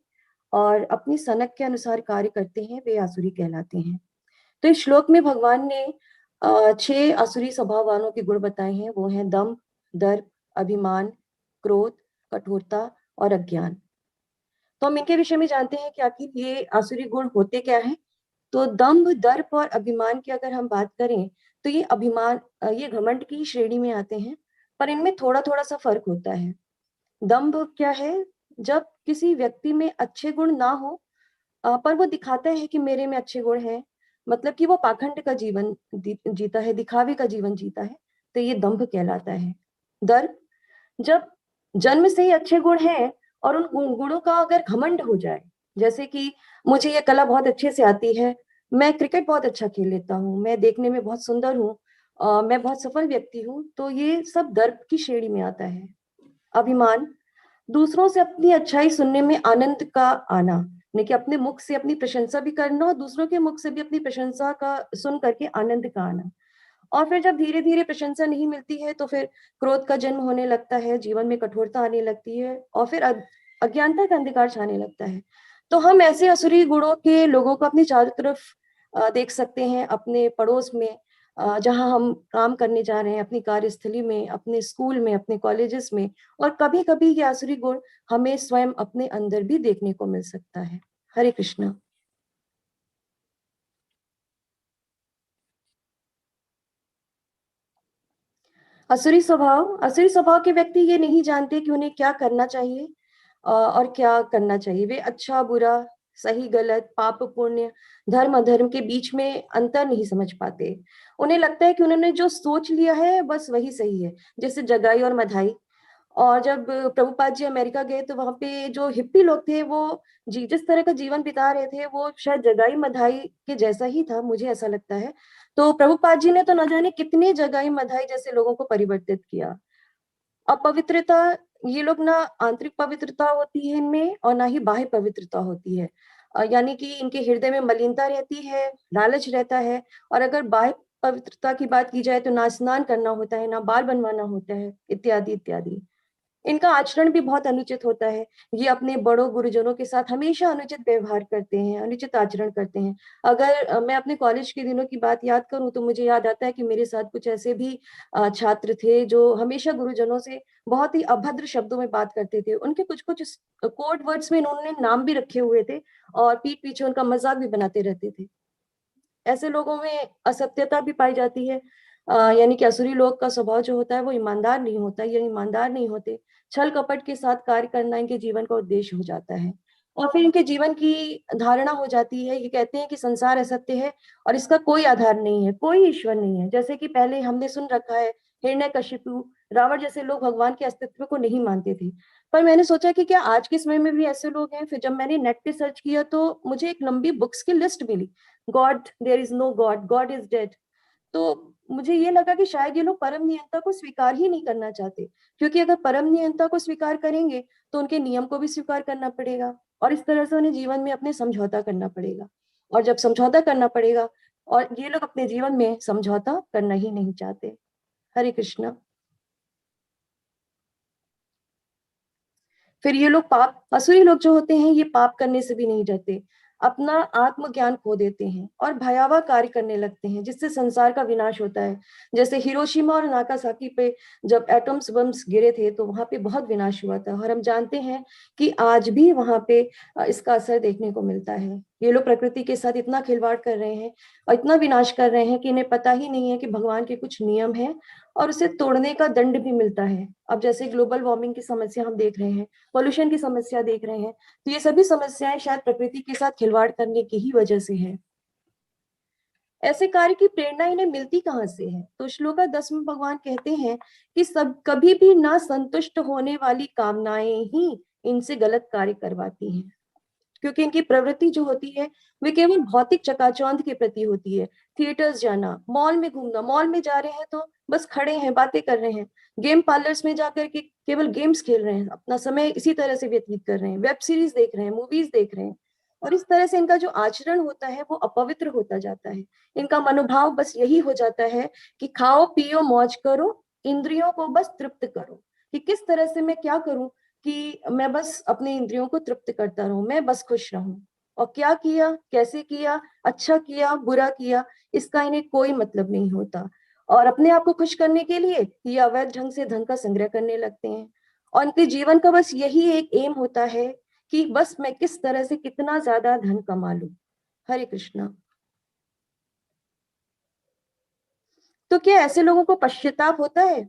और अपनी सनक के अनुसार कार्य करते हैं, वे आसुरी कहलाते हैं। तो इस श्लोक में भगवान ने 6 आसुरी स्वभाव वालों के गुण बताए हैं। वो हैं दम्भ, दर्प, अभिमान, क्रोध, कठोरता और अज्ञान। तो हम इनके विषय में जानते हैं कि आखिर ये आसुरी गुण होते क्या हैं। तो दम्भ, दर्प और अभिमान की अगर हम बात करें, तो ये अभिमान, ये घमंड की श्रेणी में आते हैं, पर इनमें थोड़ा थोड़ा सा फर्क होता है। दम्भ क्या है? जब किसी व्यक्ति में अच्छे गुण ना हो, पर वो दिखाता है कि मेरे में अच्छे गुण हैं, मतलब कि वो पाखंड का जीवन जीता है, दिखावे का जीवन जीता है, तो ये दंभ कहलाता है। दर्प, जब जन्म से ही अच्छे गुण हैं और उन गुणों का अगर घमंड हो जाए, जैसे कि मुझे ये कला बहुत अच्छे से आती है, मैं क्रिकेट बहुत अच्छा खेल लेता हूँ, मैं देखने में बहुत सुंदर हूँ, मैं बहुत सफल व्यक्ति हूँ, तो ये सब दर्प की श्रेणी में आता है। अभिमान, दूसरों से अपनी अच्छाई सुनने में आनंद का आना, यानी कि अपने मुख से अपनी प्रशंसा भी करना और दूसरों के मुख से भी अपनी प्रशंसा का सुन करके आनंद का आना। और फिर जब धीरे धीरे प्रशंसा नहीं मिलती है, तो फिर क्रोध का जन्म होने लगता है, जीवन में कठोरता आने लगती है और फिर अज्ञानता का अंधकार छाने लगता है। तो हम ऐसे असुरी गुणों के लोगों को अपनी चारों तरफ देख सकते हैं, अपने पड़ोस में, जहां हम काम करने जा रहे हैं, अपनी कार्यस्थली में, अपने स्कूल में, अपने कॉलेजेस में, और कभी कभी ये आसुरी गुण हमें स्वयं अपने अंदर भी देखने को मिल सकता है। हरे कृष्णा। असुरी स्वभाव के व्यक्ति ये नहीं जानते कि उन्हें क्या करना चाहिए और क्या करना चाहिए। वे अच्छा बुरा, सही गलत, पाप पुण्य, धर्म अधर्म के बीच में अंतर नहीं समझ पाते। उन्हें लगता है कि उन्होंने जो सोच लिया है बस वही सही है, जैसे जगाई और मधाई। और जब प्रभुपाद जी अमेरिका गए, तो वहां पे जो हिप्पी लोग थे, वो जिस तरह का जीवन बिता रहे थे, वो शायद जगाई मधाई के जैसा ही था, मुझे ऐसा लगता है। तो प्रभुपाद जी ने तो न जाने कितने जगाई मधाई जैसे लोगों को परिवर्तित किया। अपवित्रता, ये लोग ना आंतरिक पवित्रता होती है इनमें और ना ही बाह्य पवित्रता होती है, यानी कि इनके हृदय में मलिनता रहती है, लालच रहता है। और अगर बाह्य पवित्रता की बात की जाए, तो ना स्नान करना होता है, ना बाल बनवाना होता है, इत्यादि इत्यादि। इनका आचरण भी बहुत अनुचित होता है। ये अपने बड़ों गुरुजनों के साथ हमेशा अनुचित व्यवहार करते हैं, अनुचित आचरण करते हैं। अगर मैं अपने कॉलेज के दिनों की बात याद करूं, तो मुझे याद आता है कि मेरे साथ कुछ ऐसे भी छात्र थे जो हमेशा गुरुजनों से बहुत ही अभद्र शब्दों में बात करते थे। उनके कुछ कुछ कोड वर्ड्स में इन्होंने नाम भी रखे हुए थे और पीठ पीछे उनका मजाक भी बनाते रहते थे। ऐसे लोगों में असत्यता भी पाई जाती है, यानी कि असुरी लोग का स्वभाव जो होता है वो ईमानदार नहीं होता, ये ईमानदार नहीं होते। छल कपट के साथ कार्य करना इनके जीवन का उद्देश्य हो जाता है और फिर इनके जीवन की धारणा हो जाती है, ये कहते हैं कि संसार असत्य है और इसका कोई आधार नहीं है, कोई ईश्वर नहीं है। जैसे कि पहले हमने सुन रखा है, हिरण्यकशिपु, रावण जैसे लोग भगवान के अस्तित्व को नहीं मानते थे। पर मैंने सोचा कि क्या आज के समय में भी ऐसे लोग हैं? फिर जब मैंने नेट पे सर्च किया, तो मुझे एक लंबी बुक्स की लिस्ट मिली, god, there is no god, god is dead. तो मुझे ये लगा कि शायद ये लोग परम नियंता को स्वीकार ही नहीं करना चाहते, क्योंकि अगर परम नियंता को स्वीकार करेंगे, तो उनके नियम को भी स्वीकार करना पड़ेगा और इस तरह से उन्हें जीवन में अपने समझौता करना पड़ेगा। और जब समझौता करना पड़ेगा, और ये लोग अपने जीवन में समझौता करना ही नहीं चाहते। हरे कृष्णा। फिर ये लोग पाप, असुरी लोग जो होते हैं, ये पाप करने से भी नहीं डरते, अपना आत्मज्ञान खो देते हैं और भयावह कार्य करने लगते हैं, जिससे संसार का विनाश होता है। जैसे हिरोशिमा और नागासाकी पे जब एटम्स बम्स गिरे थे, तो वहां पे बहुत विनाश हुआ था और हम जानते हैं कि आज भी वहां पे इसका असर देखने को मिलता है। ये लोग प्रकृति के साथ इतना खिलवाड़ कर रहे हैं और इतना विनाश कर रहे हैं कि इन्हें पता ही नहीं है कि भगवान के कुछ नियम हैं और उसे तोड़ने का दंड भी मिलता है। अब जैसे ग्लोबल वार्मिंग की समस्या हम देख रहे हैं, पोल्यूशन की समस्या देख रहे हैं, तो ये सभी समस्याएं शायद प्रकृति के साथ खिलवाड़ करने की ही वजह से है। ऐसे कार्य की प्रेरणा इन्हें मिलती कहाँ से है? तो श्लोका 10 में भगवान कहते हैं कि सब कभी भी ना संतुष्ट होने वाली कामनाएं ही इनसे गलत कार्य करवाती हैं, क्योंकि इनकी प्रवृत्ति जो होती है वे केवल भौतिक चकाचौंध के प्रति होती है। थिएटर्स जाना, मॉल में घूमना, मॉल में जा रहे हैं तो बस खड़े हैं, बातें कर रहे हैं, गेम पार्लर्स में जाकर के केवल गेम्स खेल रहे हैं, अपना समय इसी तरह से व्यतीत कर रहे हैं, वेब सीरीज देख रहे हैं, मूवीज देख रहे हैं, और इस तरह से इनका जो आचरण होता है वो अपवित्र होता जाता है। इनका मनोभाव बस यही हो जाता है कि खाओ पियो मौज करो, इंद्रियों को बस तृप्त करो, कि किस तरह से मैं क्या करूं कि मैं बस अपने इंद्रियों को तृप्त करता रहूं, मैं बस खुश रहूं। और क्या किया, कैसे किया, अच्छा किया, बुरा किया, इसका इन्हें कोई मतलब नहीं होता। और अपने आप को खुश करने के लिए ये अवैध ढंग से धन का संग्रह करने लगते हैं, और इनके जीवन का बस यही एक एम होता है कि बस मैं किस तरह से कितना ज्यादा धन कमा लूं। हरे कृष्णा। तो क्या ऐसे लोगों को पश्चाताप होता है?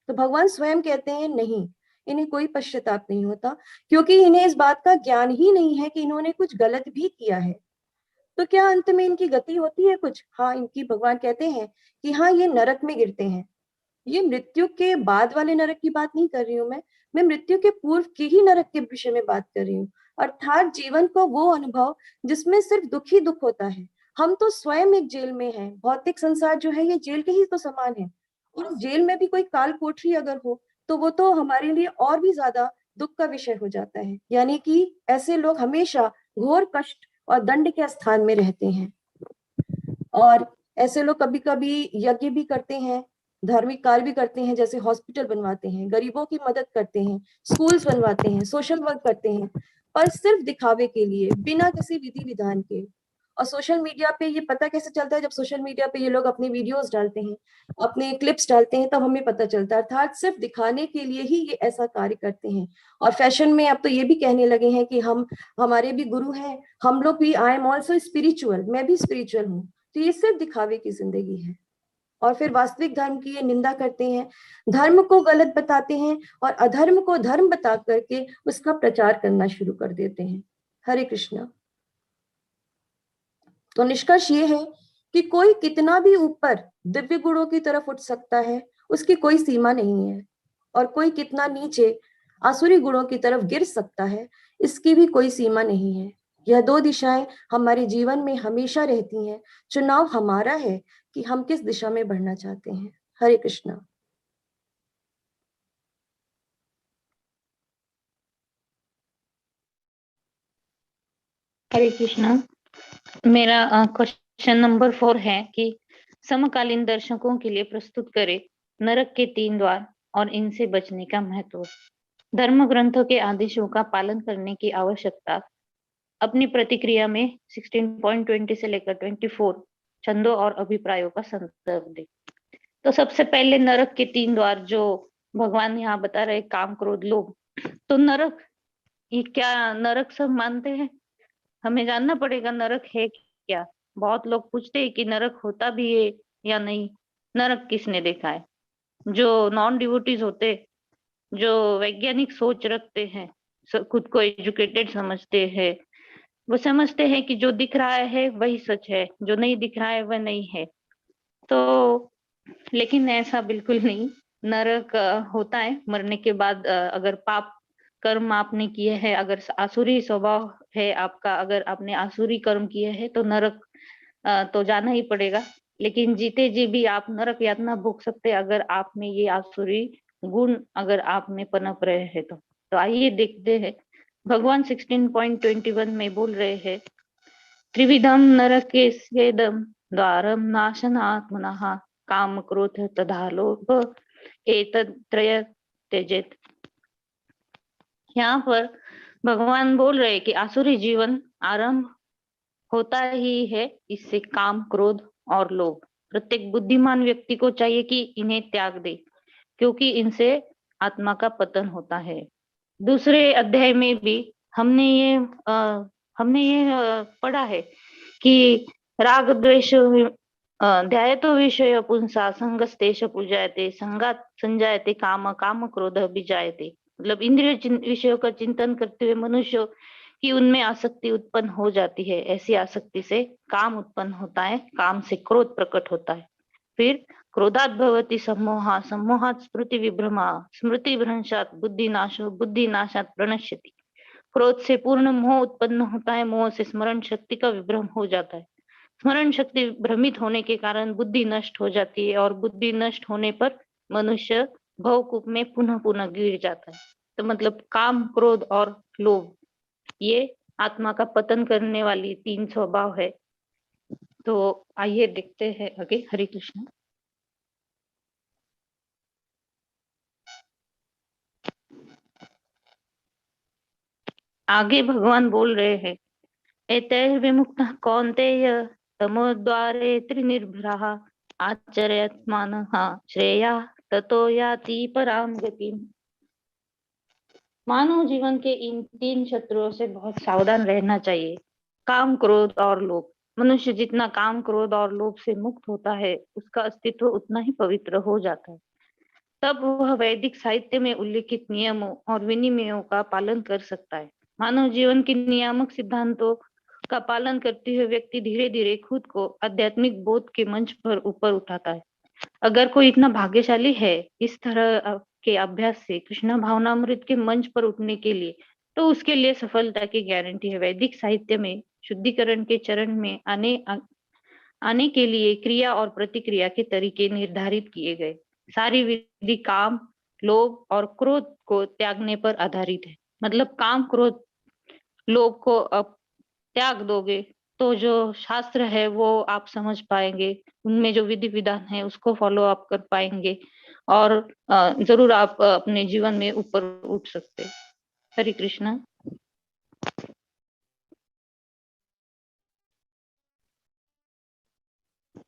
तो भगवान स्वयं कहते हैं नहीं, इन्हें कोई पश्चाताप नहीं होता, क्योंकि इन्हें इस बात का ज्ञान ही नहीं है कि इन्होंने कुछ गलत भी किया है। तो क्या अंत में इनकी गति होती है कुछ? हाँ, इनकी भगवान कहते हैं कि हाँ, ये नरक में गिरते हैं। ये मृत्यु के बाद वाले नरक की बात नहीं कर रही हूँ मैं मृत्यु के पूर्व के ही नरक के विषय में बात कर रही हूँ, अर्थात जीवन को वो अनुभव जिसमें सिर्फ दुख ही दुख होता है। हम तो स्वयं एक जेल में हैं, भौतिक संसार जो है ये जेल के ही तो समान है, और उस जेल में भी कोई काल कोठरी अगर हो तो वो तो हमारे लिए और भी ज्यादा दुख का विषय हो जाता है। यानी कि ऐसे लोग हमेशा घोर कष्ट और दंड के स्थान में रहते हैं। और ऐसे लोग कभी कभी यज्ञ भी करते हैं, धार्मिक कार्य भी करते हैं, जैसे हॉस्पिटल बनवाते हैं, गरीबों की मदद करते हैं, स्कूल्स बनवाते हैं, सोशल वर्क करते हैं, पर सिर्फ दिखावे के लिए, बिना किसी विधि विधान के। और सोशल मीडिया पे ये पता कैसे चलता है? जब सोशल मीडिया पे ये लोग अपनी वीडियोस डालते हैं, अपने क्लिप्स डालते हैं, तब हमें पता चलता है। अर्थात सिर्फ दिखाने के लिए ही ये ऐसा कार्य करते हैं। और फैशन में अब तो ये भी कहने लगे हैं कि हम, हमारे भी गुरु हैं, हम लोग भी, आई एम ऑल्सो स्पिरिचुअल, मैं भी स्पिरिचुअल हूँ। तो ये सिर्फ दिखावे की जिंदगी है। और फिर वास्तविक धर्म की ये निंदा करते हैं, धर्म को गलत बताते हैं, और अधर्म को धर्म बता करके उसका प्रचार करना शुरू कर देते हैं। हरे कृष्णा। तो निष्कर्ष ये है कि कोई कितना भी ऊपर दिव्य गुणों की तरफ उठ सकता है, उसकी कोई सीमा नहीं है, और कोई कितना नीचे आसुरी गुणों की तरफ गिर सकता है, इसकी भी कोई सीमा नहीं है। यह दो दिशाएं हमारे जीवन में हमेशा रहती हैं। चुनाव हमारा है कि हम किस दिशा में बढ़ना चाहते हैं। हरे कृष्णा। हरे कृष्णा। मेरा क्वेश्चन नंबर 4 है कि समकालीन दर्शकों के लिए प्रस्तुत करे नरक के 3 द्वार और इनसे बचने का महत्व, धर्म ग्रंथों के आदेशों का पालन करने की आवश्यकता, अपनी प्रतिक्रिया में 16.20 से लेकर 24 छंदों और अभिप्रायों का संदर्भ दे। तो सबसे पहले नरक के 3 द्वार जो भगवान यहाँ बता रहे, काम क्रोध लोभ। तो नरक, ये क्या नरक सब मानते हैं? हमें जानना पड़ेगा नरक है क्या। बहुत लोग पूछते हैं कि नरक होता भी है या नहीं, नरक किसने देखा है? जो नॉन डिवोटीज होते, जो वैज्ञानिक सोच रखते हैं, खुद को एजुकेटेड समझते हैं, वो समझते हैं कि जो दिख रहा है वही सच है, जो नहीं दिख रहा है वह नहीं है। तो लेकिन ऐसा बिल्कुल नहीं, नरक होता है मरने के बाद। अगर पाप कर्म आपने किए हैं, अगर आसुरी स्वभाव है आपका, अगर आपने आसुरी कर्म किए हैं तो नरक तो जाना ही पड़ेगा। लेकिन जीते जी भी आप नरक यातना भोग सकते हैं अगर आप में ये आसुरी गुण अगर आप में पनप रहे हैं तो आइए देखते हैं। भगवान 16.21 में बोल रहे हैं, त्रिविधम नरकेस्येदं द्वारम नाशनात्मनः काम क्रोध तथा लोभ एतत्त्रय त्यजेत। यहाँ पर भगवान बोल रहे हैं कि आसुरी जीवन आरंभ होता ही है इससे काम क्रोध और लोभ। प्रत्येक बुद्धिमान व्यक्ति को चाहिए कि इन्हें त्याग दे, क्योंकि इनसे आत्मा का पतन होता है। दूसरे अध्याय में भी हमने ये पढ़ा है कि राग द्वेष ध्यायतो विषय पुंसा संगस्तेश पूजायते संगात संजायते काम काम क्रोध बीजायते। मतलब इंद्रिय विषयों का चिंतन करते हुए मनुष्य कि उनमें आसक्ति उत्पन्न हो जाती है। ऐसी आसक्ति से काम उत्पन्न होता है, काम से क्रोध प्रकट होता है। फिर क्रोधात् भवति सम्मोहा, सम्मोहात् स्मृति विभ्रमा, स्मृति भ्रंशात् बुद्धिनाशो, बुद्धिनाशात् प्रणश्यति। क्रोध से पूर्ण मोह उत्पन्न होता है, मोह से स्मरण शक्ति का विभ्रम हो जाता है। स्मरण शक्ति भ्रमित होने के कारण बुद्धि नष्ट हो जाती है और बुद्धि नष्ट होने पर मनुष्य भवकूप में पुनः पुनः गिर जाता है। तो मतलब काम, क्रोध और लोभ ये आत्मा का पतन करने वाली 3 स्वभाव है। तो आइए देखते हैं आगे। हरे कृष्ण। आगे भगवान बोल रहे हैं, एतैर्विमुक्तः कौन्तेय तमोद्वारे त्रिनिर्भरः आचर्यात्मानः श्रेयः ततो याति पराम गतिम्। मानव जीवन के इन 3 शत्रुओं से बहुत सावधान रहना चाहिए, काम, क्रोध और लोभ। मनुष्य जितना काम, क्रोध और लोभ से मुक्त होता है, उसका अस्तित्व उतना ही पवित्र हो जाता है। तब वह वैदिक साहित्य में उल्लिखित नियमों और विनियमों का पालन कर सकता है। मानव जीवन के नियामक सिद्धांतों का पालन करते हुए व्यक्ति धीरे धीरे खुद को आध्यात्मिक बोध के मंच पर ऊपर उठाता है। अगर कोई इतना भाग्यशाली है इस तरह के अभ्यास से कृष्ण भावनामृत के मंच पर उठने के लिए, तो उसके लिए सफलता की गारंटी है। वैदिक साहित्य में शुद्धिकरण के चरण में आने के लिए क्रिया और प्रतिक्रिया के तरीके निर्धारित किए गए। सारी विधि काम, लोभ और क्रोध को त्यागने पर आधारित है। मतलब काम, क्रोध, लोभ को अब त्याग दोगे तो जो शास्त्र है वो आप समझ पाएंगे, उनमें जो विधि विधान है उसको फॉलो अप कर पाएंगे और जरूर आप अपने जीवन में ऊपर उठ सकते। हरे कृष्णा।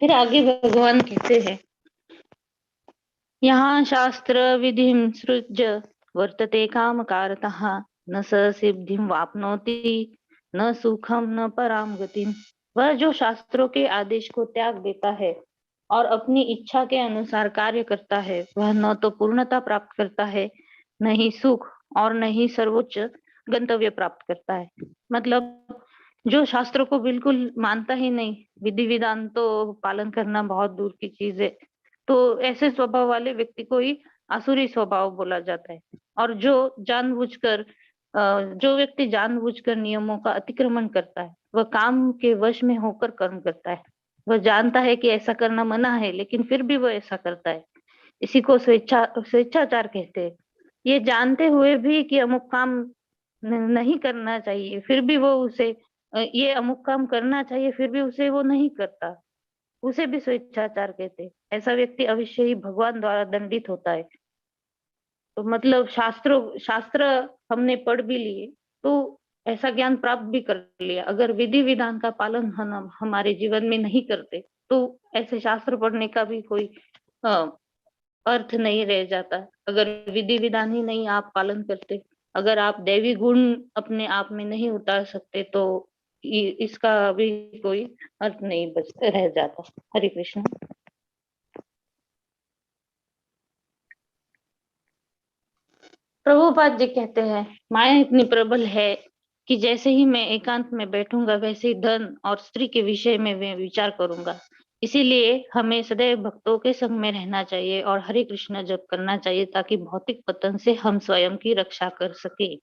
फिर आगे भगवान कहते हैं, यहाँ शास्त्र विधिं सृज्य वर्तते काम कारतः न स सिद्धिं वाप्नोति न सुखम न पराम गतिम। वह जो शास्त्रों के आदेश को त्याग देता है और अपनी इच्छा के अनुसार कार्य करता है, वह न तो पूर्णता प्राप्त करता है, न ही सुख और न ही सर्वोच्च गंतव्य प्राप्त करता है। मतलब जो शास्त्रों को बिल्कुल मानता ही नहीं, विधि विधान तो पालन करना बहुत दूर की चीज है, तो ऐसे स्वभाव वाले व्यक्ति को ही आसुरी स्वभाव बोला जाता है। और जो व्यक्ति जानबूझकर नियमों का अतिक्रमण करता है, वह काम के वश में होकर कर्म करता है। वह जानता है कि ऐसा करना मना है, लेकिन फिर भी वह ऐसा करता है। इसी को स्वेच्छाचार कहते हैं। ये जानते हुए भी कि अमुक काम नहीं करना चाहिए, फिर भी वो उसे ये अमुक काम करना चाहिए, फिर भी उसे वो नहीं करता, उसे भी स्वेच्छाचार कहते हैं। ऐसा व्यक्ति अवश्य ही भगवान द्वारा दंडित होता है। तो मतलब शास्त्र हमने पढ़ भी लिए, तो ऐसा ज्ञान प्राप्त भी कर लिया, अगर विधि विधान का पालन हम हमारे जीवन में नहीं करते तो ऐसे शास्त्र पढ़ने का भी कोई अर्थ नहीं रह जाता। अगर विधि विधान ही नहीं आप पालन करते, अगर आप दैवी गुण अपने आप में नहीं उतार सकते, तो इसका भी कोई अर्थ नहीं बचता रह जाता। हरे कृष्ण। प्रभुपाद जी कहते हैं, माया इतनी प्रबल है कि जैसे ही मैं एकांत में बैठूंगा, वैसे ही धन और स्त्री के विषय में मैं विचार करूंगा। इसीलिए हमें सदैव भक्तों के संग में रहना चाहिए और हरे कृष्ण जप करना चाहिए, ताकि भौतिक पतन से हम स्वयं की रक्षा कर सके।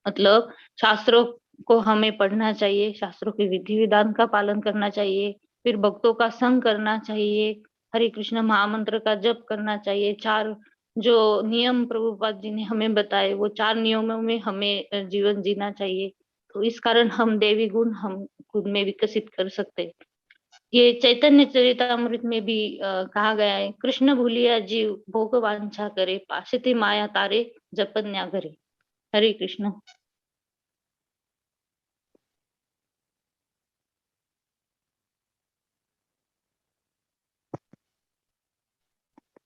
मतलब शास्त्रों को हमें पढ़ना चाहिए, शास्त्रों के विधि विधान का पालन करना चाहिए, फिर भक्तों का संग करना चाहिए, हरे कृष्ण महामंत्र का जप करना चाहिए। 4 जो नियम प्रभुपाद जी ने हमें बताए, वो 4 नियमों में हमें जीवन जीना चाहिए। तो इस कारण हम देवी गुण हम खुद में विकसित कर सकते हैं। ये चैतन्य चरितामृत में भी कहा गया है, कृष्ण भूलिया जीव भोग वांछा करे, पासिते माया तारे जपन्या घरे। हरे कृष्ण।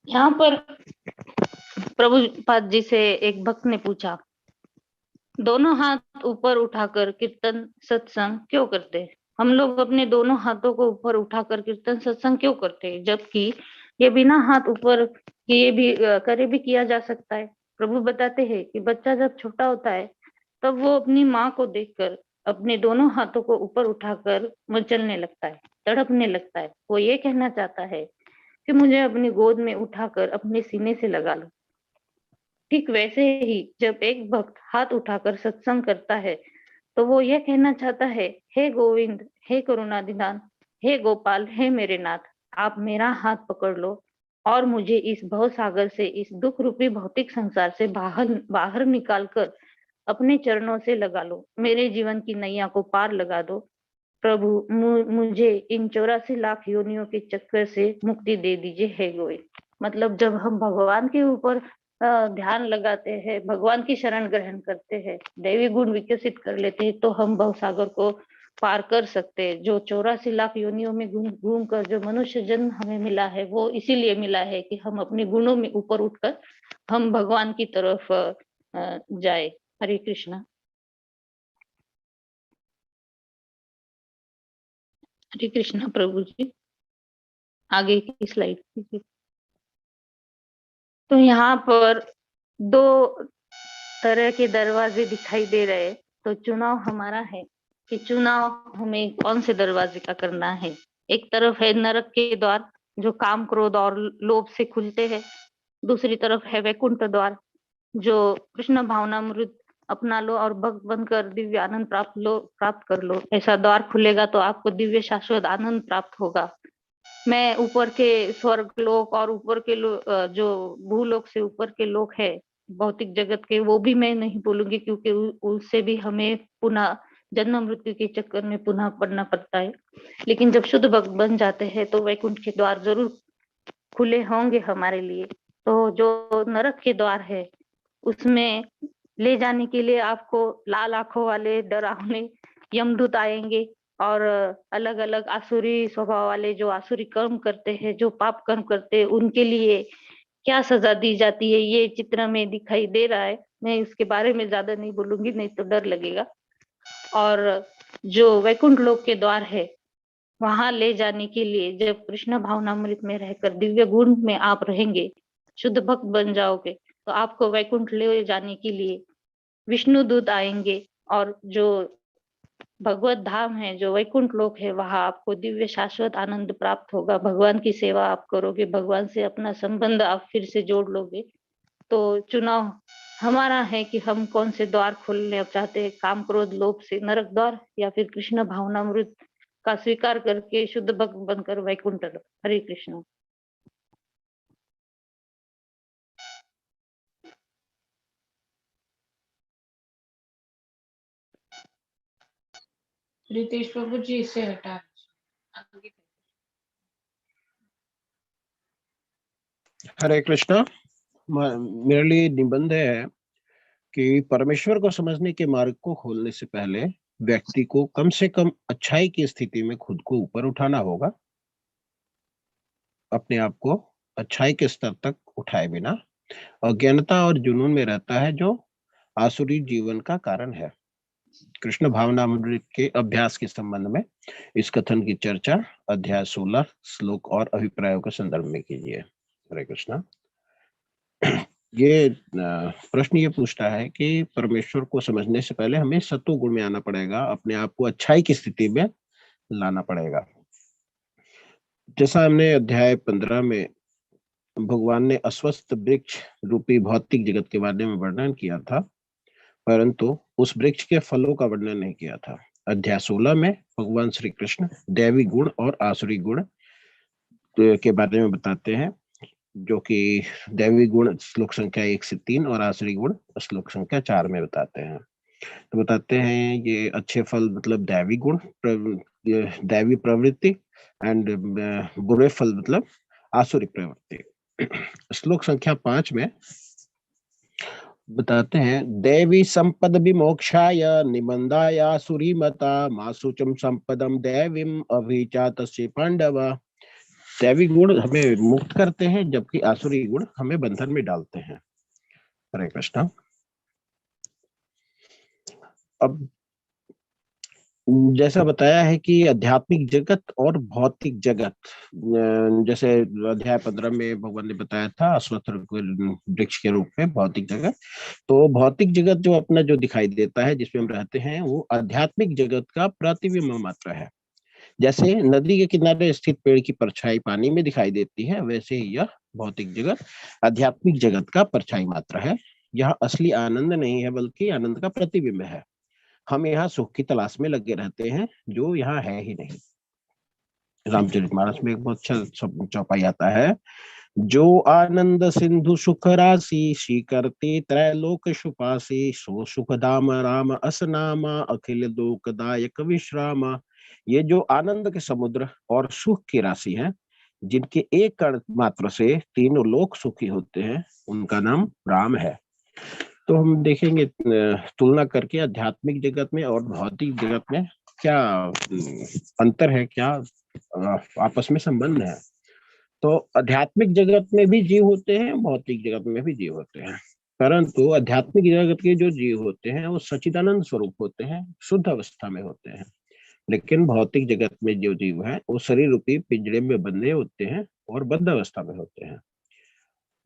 यहाँ पर प्रभुपाद जी से एक भक्त ने पूछा, दोनों हाथ ऊपर उठाकर कीर्तन सत्संग क्यों करते हैं? हम लोग अपने दोनों हाथों को ऊपर उठाकर कीर्तन सत्संग क्यों करते हैं, जबकि ये बिना हाथ ऊपर किए भी करे भी किया जा सकता है। प्रभु बताते हैं कि बच्चा जब छोटा होता है तब वो अपनी माँ को देखकर अपने दोनों हाथों को ऊपर उठाकर मचलने लगता है, तड़पने लगता है। वो ये कहना चाहता है कि मुझे अपनी गोद में उठाकर अपने सीने से लगा लो। ठीक वैसे ही जब एक भक्त हाथ उठाकर सत्संग करता है तो वो यह कहना चाहता है, हे गोविंद, हे करुणानिधान, हे गोपाल, हे मेरे नाथ, आप मेरा हाथ पकड़ लो और मुझे इस भव सागर से, इस दुख रूपी भौतिक संसार से बाहर निकाल कर अपने चरणों से लगा लो। मेरे जीवन की नैया को पार लगा दो प्रभु, मुझे इन 84 लाख योनियों के चक्कर से मुक्ति दे दीजिए, हे गोविंद। मतलब जब हम भगवान के ऊपर ध्यान लगाते हैं, भगवान की शरण ग्रहण करते हैं, दैवी गुण विकसित कर लेते हैं, तो हम भवसागर को पार कर सकते हैं। जो 84 लाख योनियों में घूम कर जो मनुष्य जन्म हमें मिला है, वो इसीलिए मिला है कि हम अपने गुणों में ऊपर उठकर हम भगवान की तरफ जाए। हरे कृष्णा। हरे कृष्णा प्रभु जी, आगे की स्लाइड कीजिए। तो यहाँ पर 2 तरह के दरवाजे दिखाई दे रहे हैं। तो चुनाव हमारा है कि चुनाव हमें कौन से दरवाजे का करना है। एक तरफ है नरक के द्वार जो काम, क्रोध और लोभ से खुलते हैं। दूसरी तरफ है वैकुंठ द्वार जो कृष्ण भावनामृत अपना लो और भक्त बनकर दिव्य आनंद प्राप्त कर लो। ऐसा द्वार खुलेगा तो आपको दिव्य शाश्वत आनंद प्राप्त होगा। मैं ऊपर के स्वर्ग लोक और ऊपर के जो भूलोक से ऊपर के लोक है भौतिक जगत के, वो भी मैं नहीं बोलूंगी, क्योंकि उससे भी हमें पुनः जन्म मृत्यु के चक्कर में पुनः पड़ना पड़ता है। लेकिन जब शुद्ध भक्त बन जाते हैं तो वैकुंठ के द्वार जरूर खुले होंगे हमारे लिए। तो जो नरक के द्वार है उसमें ले जाने के लिए आपको लाल आंखों वाले डरावने यमदूत आएंगे और अलग अलग आसुरी स्वभाव वाले जो आसुरी कर्म करते हैं, जो पाप कर्म करते हैं, उनके लिए क्या सजा दी जाती है ये चित्र में दिखाई दे रहा है। मैं इसके बारे में ज्यादा नहीं बोलूंगी, नहीं तो डर लगेगा। और जो वैकुंठ लोक के द्वार है वहां ले जाने के लिए जब कृष्ण भावनामृत में रहकर दिव्य गुण में आप रहेंगे, शुद्ध भक्त बन जाओगे, तो आपको वैकुंठ ले जाने के लिए विष्णु दूत आएंगे और जो भगवत धाम है, जो वैकुंठ लोक है, वहां आपको दिव्य शाश्वत आनंद प्राप्त होगा। भगवान की सेवा आप करोगे, भगवान से अपना संबंध आप फिर से जोड़ लोगे। तो चुनाव हमारा है कि हम कौन से द्वार खोलने चाहते हैं, काम क्रोध लोभ से नरक द्वार या फिर कृष्ण भावनामृत का स्वीकार करके शुद्ध भक्त बनकर वैकुंठ। हरे कृष्ण। रितेश प्रभु जी इसे हटा। हरे कृष्णा। मेरे लिए निबंध है कि परमेश्वर को समझने के मार्ग को खोलने से पहले व्यक्ति को कम से कम अच्छाई की स्थिति में खुद को ऊपर उठाना होगा। अपने आप को अच्छाई के स्तर तक उठाए बिना अज्ञानता और जुनून में रहता है, जो आसुरी जीवन का कारण है। कृष्ण भावनामृत के अभ्यास के संबंध में इस कथन की चर्चा अध्याय 16 श्लोक और अभिप्रायों के संदर्भ में कीजिए। हरे कृष्णा। ये प्रश्न ये पूछता है कि परमेश्वर को समझने से पहले हमें सत्व गुण में आना पड़ेगा, अपने आप को अच्छाई की स्थिति में लाना पड़ेगा। जैसा हमने अध्याय 15 में भगवान ने अस्वस्थ वृक्ष रूपी भौतिक जगत के बारे में वर्णन किया था, परंतु उस वृक्ष के फलों का वर्णन नहीं किया था। अध्याय 16 में भगवान श्री कृष्ण दैवी गुण और आसुरी गुण के बारे में बताते हैं, जो कि दैवी गुण श्लोक संख्या 1 से 3 और आसुरी गुण श्लोक संख्या 4 में बताते हैं। तो बताते हैं ये अच्छे फल मतलब दैवी गुण, दैवी प्रवृत्ति, एंड बुरे फल मतलब आसुरी प्रवृत्ति। श्लोक संख्या 5 में बताते हैं, देवी संपद विमोक्षाय निबंधाय आसुरी मता मासुचम संपदम दैवीम अभिचातस्य पांडव। दैवी गुण हमें मुक्त करते हैं, जबकि आसुरी गुण हमें बंधन में डालते हैं। हरे कृष्णा। अब जैसा बताया है कि आध्यात्मिक जगत और भौतिक जगत, जैसे अध्याय 15 में भगवान ने बताया था अश्वत्थ वृक्ष के रूप में भौतिक जगत। तो भौतिक जगत जो अपना जो दिखाई देता है जिसमें हम रहते हैं वो आध्यात्मिक जगत का प्रतिबिंब मात्र है। जैसे नदी के किनारे स्थित पेड़ की परछाई पानी में दिखाई देती है, वैसे ही यह भौतिक जगत आध्यात्मिक जगत का परछाई मात्र है। यह असली आनंद नहीं है बल्कि आनंद का प्रतिबिंब है। हम यहाँ सुख की तलाश में लगे रहते हैं जो यहाँ है ही नहीं। रामचरितमानस में एक बहुत अच्छा चौपाई आता है, जो आनंद सिंधु सुख राशि स्वीकरते त्रैलोक सुपासी, सो सुख धाम राम असनामा अखिल लोकदायक विश्रामा। ये जो आनंद के समुद्र और सुख की राशि है, जिनके एक कण मात्र से तीनों लोक सुखी होते हैं, उनका नाम राम है। तो हम देखेंगे तुलना करके आध्यात्मिक जगत में और भौतिक जगत में क्या अंतर है, क्या आपस में संबंध है। तो आध्यात्मिक जगत में भी जीव होते हैं, भौतिक जगत में भी जीव होते हैं, परंतु आध्यात्मिक जगत के जो जीव होते हैं वो सच्चिदानंद स्वरूप होते हैं, शुद्ध अवस्था में होते हैं। लेकिन भौतिक जगत में जो जीव है वो शरीर रूपी पिंजरे में बंधे होते हैं और बद्ध अवस्था में होते हैं।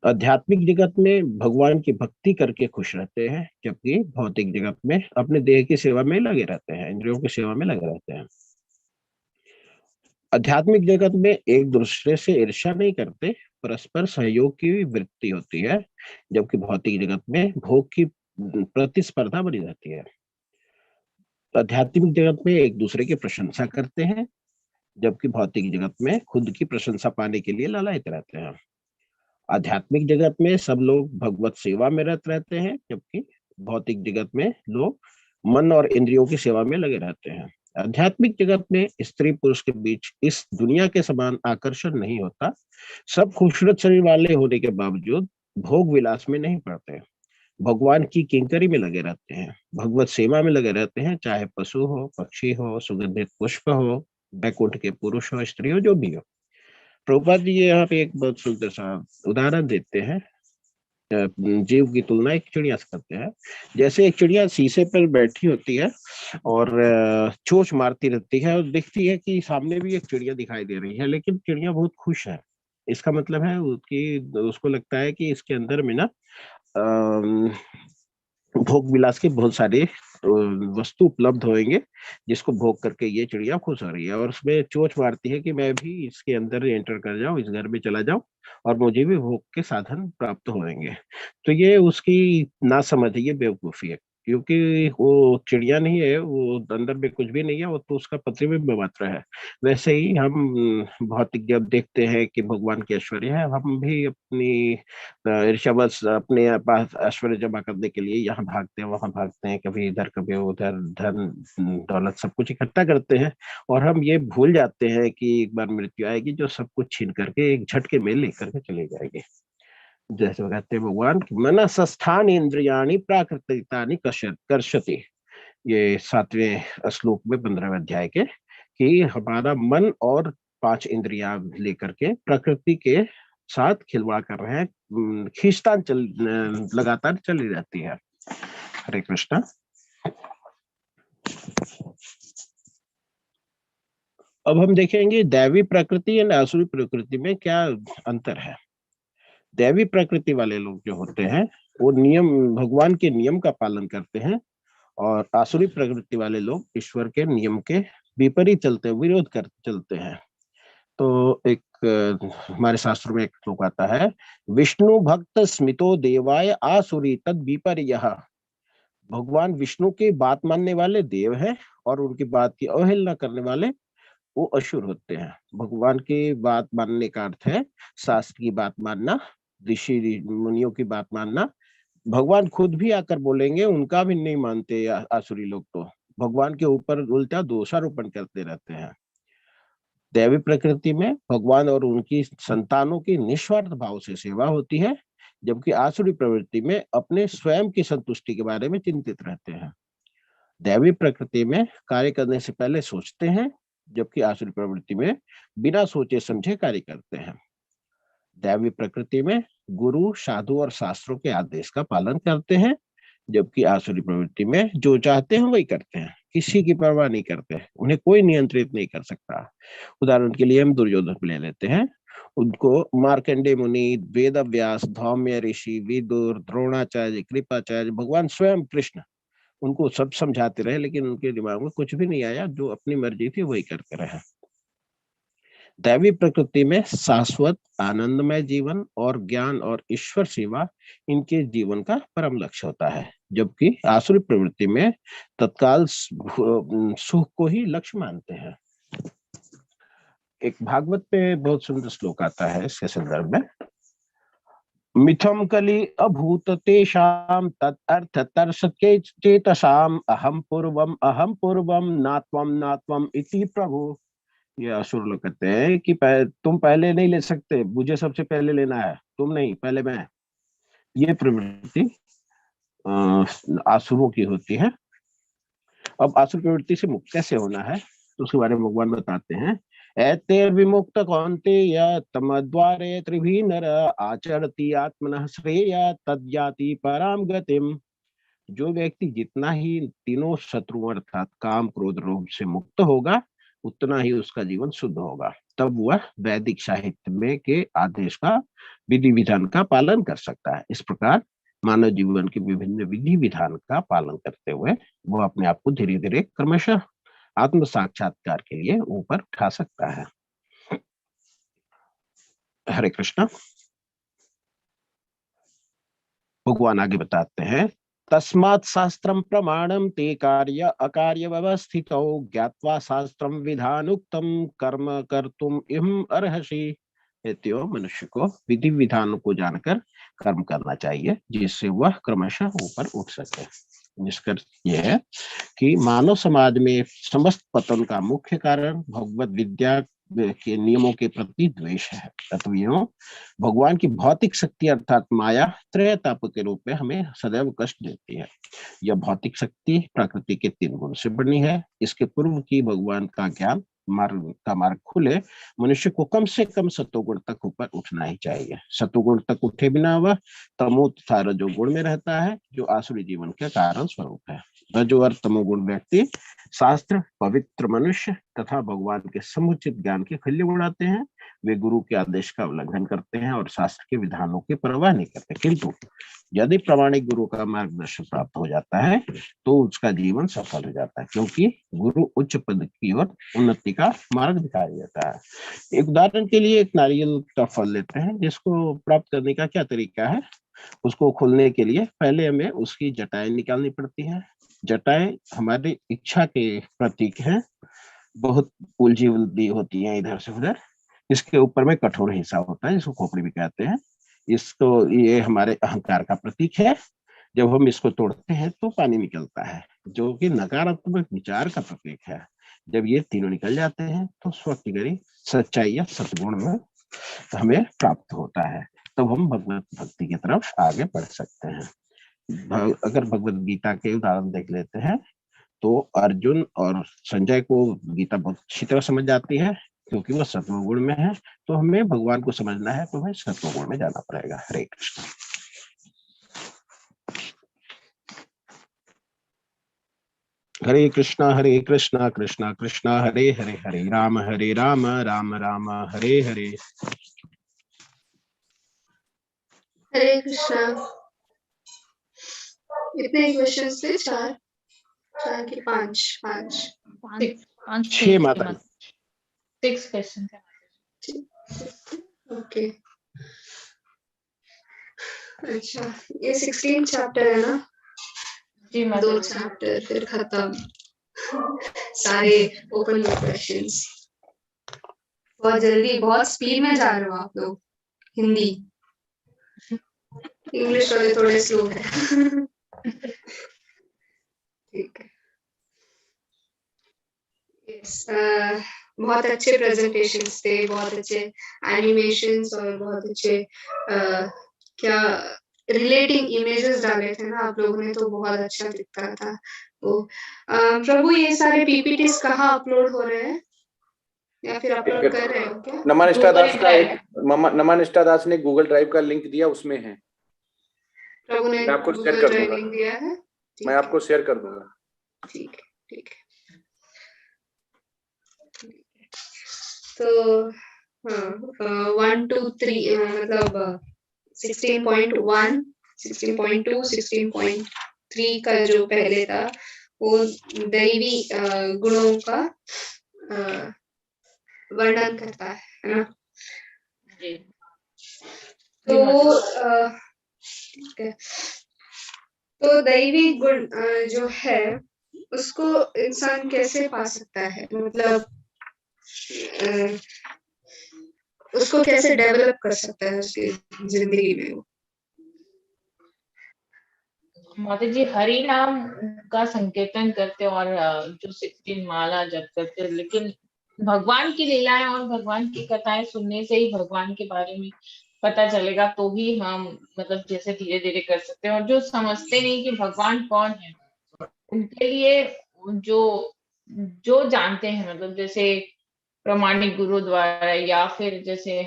आध्यात्मिक जगत में भगवान की भक्ति करके खुश रहते हैं, जबकि भौतिक जगत में अपने देह की सेवा में लगे रहते हैं, इंद्रियों की सेवा में लगे रहते हैं। आध्यात्मिक जगत में एक दूसरे से ईर्ष्या नहीं करते, परस्पर सहयोग की वृत्ति होती है, जबकि भौतिक जगत में भोग की प्रतिस्पर्धा बनी रहती है। आध्यात्मिक जगत में एक दूसरे की प्रशंसा करते हैं, जबकि भौतिक जगत में खुद की प्रशंसा पाने के लिए लालायित रहते हैं। आध्यात्मिक जगत में सब लोग भगवत सेवा में रत रहते हैं, जबकि भौतिक जगत में लोग मन और इंद्रियों की सेवा में लगे रहते हैं। आध्यात्मिक जगत में स्त्री पुरुष के बीच इस दुनिया के समान आकर्षण नहीं होता। सब खूबसूरत शरीर वाले होने के बावजूद भोग विलास में नहीं पड़ते, भगवान की किंकरी में लगे रहते हैं, भगवत सेवा में लगे रहते हैं, चाहे पशु हो, पक्षी हो, सुगंधित पुष्प हो, बैकुंठ के पुरुष हो, स्त्री हो, जो भी हो। प्रभुपाद जी यहाँ पे एक बहुत सुंदर सा उदाहरण देते हैं, जीव की तुलना एक चिड़िया से करते हैं। जैसे एक चिड़िया शीशे पर बैठी होती है और चोंच मारती रहती है और दिखती है कि सामने भी एक चिड़िया दिखाई दे रही है, लेकिन चिड़िया बहुत खुश है। इसका मतलब है उसको लगता है कि इसके अंदर में ना भोग विलास के बहुत सारे वस्तु उपलब्ध होंगे, जिसको भोग करके ये चिड़िया खुश हो रही है, और उसमें चोंच मारती है कि मैं भी इसके अंदर एंटर कर जाऊं, इस घर में चला जाऊं और मुझे भी भोग के साधन प्राप्त होंगे। तो ये उसकी नासमझ है, ये बेवकूफी है, क्योंकि वो चिड़िया नहीं है, वो अंदर में कुछ भी नहीं है, वो तो उसका प्रतिबिंब मात्र है। वैसे ही हम भौतिक जब देखते हैं कि भगवान की ऐश्वर्य है, हम भी अपनी ईर्ष्यावश अपने पास ऐश्वर्य जमा करने के लिए यहाँ भागते हैं, वहां भागते हैं, कभी इधर कभी उधर, धन दौलत सब कुछ इकट्ठा करते हैं, और हम ये भूल जाते हैं कि एक बार मृत्यु आएगी जो सब कुछ छीन करके एक झटके में लेकर के चले जाएगी। जैसे वो कहते हैं भगवान की मनसस्थान इंद्रियाणि प्राकृतिकानि कर्षति, ये 7वें श्लोक में 15वें अध्याय के, कि हमारा मन और 5 इंद्रियां लेकर के प्रकृति के साथ खिलवाड़ कर रहे हैं, खींचतान लगातार चली रहती है। हरे कृष्णा। अब हम देखेंगे दैवी प्रकृति और आसुरी प्रकृति में क्या अंतर है। दैवी प्रकृति वाले लोग जो होते हैं वो नियम, भगवान के नियम का पालन करते हैं, और आसुरी प्रकृति वाले लोग ईश्वर के नियम के विपरीत चलते, विरोध कर चलते हैं। तो एक हमारे शास्त्रों में एक श्लोक आता है, विष्णु भक्त स्मितो देवाय आसुरी तद विपर्यः। भगवान विष्णु की बात मानने वाले देव हैं और उनकी बात की अवहेलना करने वाले वो असुर होते हैं। भगवान की बात मानने का अर्थ है शास्त्र की बात मानना, ऋषि मुनियों की बात मानना। भगवान खुद भी आकर बोलेंगे, उनका भी नहीं मानते आसुरी लोग, तो भगवान के ऊपर उल्टा दोषारोपण करते रहते हैं। दैवी प्रकृति में भगवान और उनकी संतानों की निस्वार्थ भाव से सेवा होती है, जबकि आसुरी प्रवृत्ति में अपने स्वयं की संतुष्टि के बारे में चिंतित रहते हैं। दैवी प्रकृति में कार्य करने से पहले सोचते हैं, जबकि आसुरी प्रवृत्ति में बिना सोचे समझे कार्य करते हैं। दैवी प्रकृति में गुरु, साधु और शास्त्रों के आदेश का पालन करते हैं, जबकि आसुरी प्रवृत्ति में जो चाहते हैं वही करते हैं, किसी की परवाह नहीं करते, उन्हें कोई नियंत्रित नहीं कर सकता। उदाहरण के लिए हम दुर्योधन को ले लेते हैं। उनको मार्कंडे मुनि, वेद व्यास, धौम्य ऋषि, विदुर, द्रोणाचार्य, कृपाचार्य, भगवान स्वयं कृष्ण उनको सब समझाते रहे, लेकिन उनके दिमाग में कुछ भी नहीं आया, जो अपनी मर्जी थी वही करते रहे। दैवी प्रकृति में शाश्वत आनंदमय जीवन और ज्ञान और ईश्वर सेवा इनके जीवन का परम लक्ष्य होता है, जबकि आसुरी प्रवृत्ति में तत्काल सुख को ही लक्ष्य मानते हैं। एक भागवत पे बहुत सुंदर श्लोक आता है इसके संदर्भ में। मिथम कलि अभूत तेषाम तदर्थ तर्ष चेतसाम अहम पूर्वम नात्वम इति प्रभु। ये असुर लोग कहते हैं कि तुम पहले नहीं ले सकते, मुझे सबसे पहले लेना है, तुम नहीं, पहले मैं। ये प्रवृत्ति आसुरों की होती है। अब आसुर प्रवृत्ति से मुक्त कैसे होना है तो उसके बारे में भगवान बताते हैं। एते विमुक्त कौन्तेय तमद्वारे त्रिभी नर आचरति आत्मनः श्रेय तद्याति पराम गतिम। जो व्यक्ति जितना ही तीनों शत्रु अर्थात काम क्रोध लोभ से मुक्त होगा उतना ही उसका जीवन शुद्ध होगा, तब वह वैदिक साहित्य में के आदेश का विधि विधान का पालन कर सकता है। इस प्रकार मानव जीवन के विभिन्न विधि विधान का पालन करते हुए वह अपने आप को धीरे धीरे क्रमशः आत्म साक्षात्कार के लिए ऊपर उठा सकता है। हरे कृष्णा। भगवान आगे बताते हैं, तस्मात् शास्त्रम प्रमाणम ते कार्य अकार्य व्यवस्थितो ज्ञात्वा शास्त्रम विधानुक्तम कर्म कर्तुम इम अर्हसि। मनुष्य को विधि विधानों को जानकर कर्म करना चाहिए जिससे वह क्रमशः ऊपर उठ सके। निष्कर्ष यह है कि मानव समाज में समस्त पतन का मुख्य कारण भगवत विद्या के नियमों के प्रति द्वेष है। तत्वियों भगवान की भौतिक शक्ति अर्थात माया त्रयताप के रूप में हमें सदैव कष्ट देती है। यह भौतिक शक्ति प्रकृति के 3 गुण से बनी है। इसके पूर्व की भगवान का ज्ञान मार्ग खुले मनुष्य को कम से कम सतोगुण तक ऊपर उठना ही चाहिए। सतोगुण तक उठे बिना वह तमो तथा रजोगुण में रहता है जो आसुरी जीवन के कारण स्वरूप है। रजो और तमोगुण व्यक्ति शास्त्र, पवित्र मनुष्य तथा भगवान के समुचित ज्ञान के खिल्ली उड़ाते हैं। वे गुरु के आदेश का उल्लंघन करते हैं और शास्त्र के विधानों की परवाह नहीं करते। किंतु यदि प्रामाणिक गुरु का मार्गदर्शन प्राप्त हो जाता है तो उसका जीवन सफल हो जाता है, क्योंकि गुरु उच्च पद की ओर उन्नति का मार्ग दिखाई देता है। एक उदाहरण के लिए एक नारियल का फल लेते हैं, जिसको प्राप्त करने का क्या तरीका है। उसको खोलने के लिए पहले हमें उसकी जटाएं निकालनी पड़ती हैं। जटाएं हमारी इच्छा के प्रतीक हैं, बहुत उलझी उलझी होती हैं इधर से उधर। इसके ऊपर में कठोर हिस्सा होता है जिसको खोपड़ी भी कहते हैं। इसको ये हमारे अहंकार का प्रतीक है। जब हम इसको तोड़ते हैं तो पानी निकलता है जो कि नकारात्मक विचार का प्रतीक है। जब ये तीनों निकल जाते हैं तो स्वकीय सच्चाई या सतगुण में हमें प्राप्त होता है, तब हम भगवत भक्ति की तरफ आगे बढ़ सकते हैं। अगर भगवत गीता के उदाहरण देख लेते हैं तो अर्जुन और संजय को गीता बहुत अच्छी तरह समझ जाती है, क्योंकि वो सत्वगुण में है। तो हमें भगवान को समझना है तो हमें सत्वगुण में जाना पड़ेगा। हरे कृष्ण। हरे कृष्णा कृष्णा कृष्णा हरे हरे, हरे राम राम राम हरे हरे। हरे कृष्णा। इतने क्वेश्चंस थे? 4 की 5 6 माता। 6 क्वेश्चन है। ओके। अच्छा, ये 16 चैप्टर है ना? जी 2 चैप्टर फिर खत्म। सारे ओपन क्वेश्चंस। बहुत जल्दी, बहुत स्पीड में जा रहे हो आप लोग। हिंदी, इंग्लिश वाले थोड़े स्लो है। ठीक है। बहुत अच्छे प्रेजेंटेशंस थे, बहुत अच्छे एनिमेशंस और बहुत अच्छे क्या रिलेटिंग इमेजेस डाले थे ना आप लोगों ने, तो बहुत अच्छा दिखता था वो। प्रभु, ये सारे पीपीटीज कहाँ अपलोड हो रहे हैं या फिर अपलोड कर रहे हो क्या? नमन निष्ठा दास ने गूगल ड्राइव का लिंक दिया, उसमें है। प्रभु ने मैं आपको शेयर गूगल कर ड्राइव दूंगा। लिंक दिया है। ठीक मैं है, आपको शेयर कर दूंगा। ठीक है, ठीक है। तो हाँ, 1 2 3 मतलब 16.1, 16.2, 16.3 का जो पहले था वो दैवी गुणों का वर्णन करता है ना। जी तो वो ठीक है। तो दैवी गुण जो है उसको इंसान कैसे पा सकता है, मतलब अ, उसको कैसे डेवलप कर सकता है उसकी जिंदगी में वो। माता जी हरि नाम का संकीर्तन करते और जो 16 माला जप करते, लेकिन भगवान की लीलाएं और भगवान की कथाएं सुनने से ही भगवान के बारे में पता चलेगा, तो ही हम मतलब जैसे धीरे धीरे कर सकते हैं। और जो समझते नहीं कि भगवान कौन है, उनके लिए जो जो जानते हैं, मतलब जैसे प्रामाणिक गुरु द्वारा, या फिर जैसे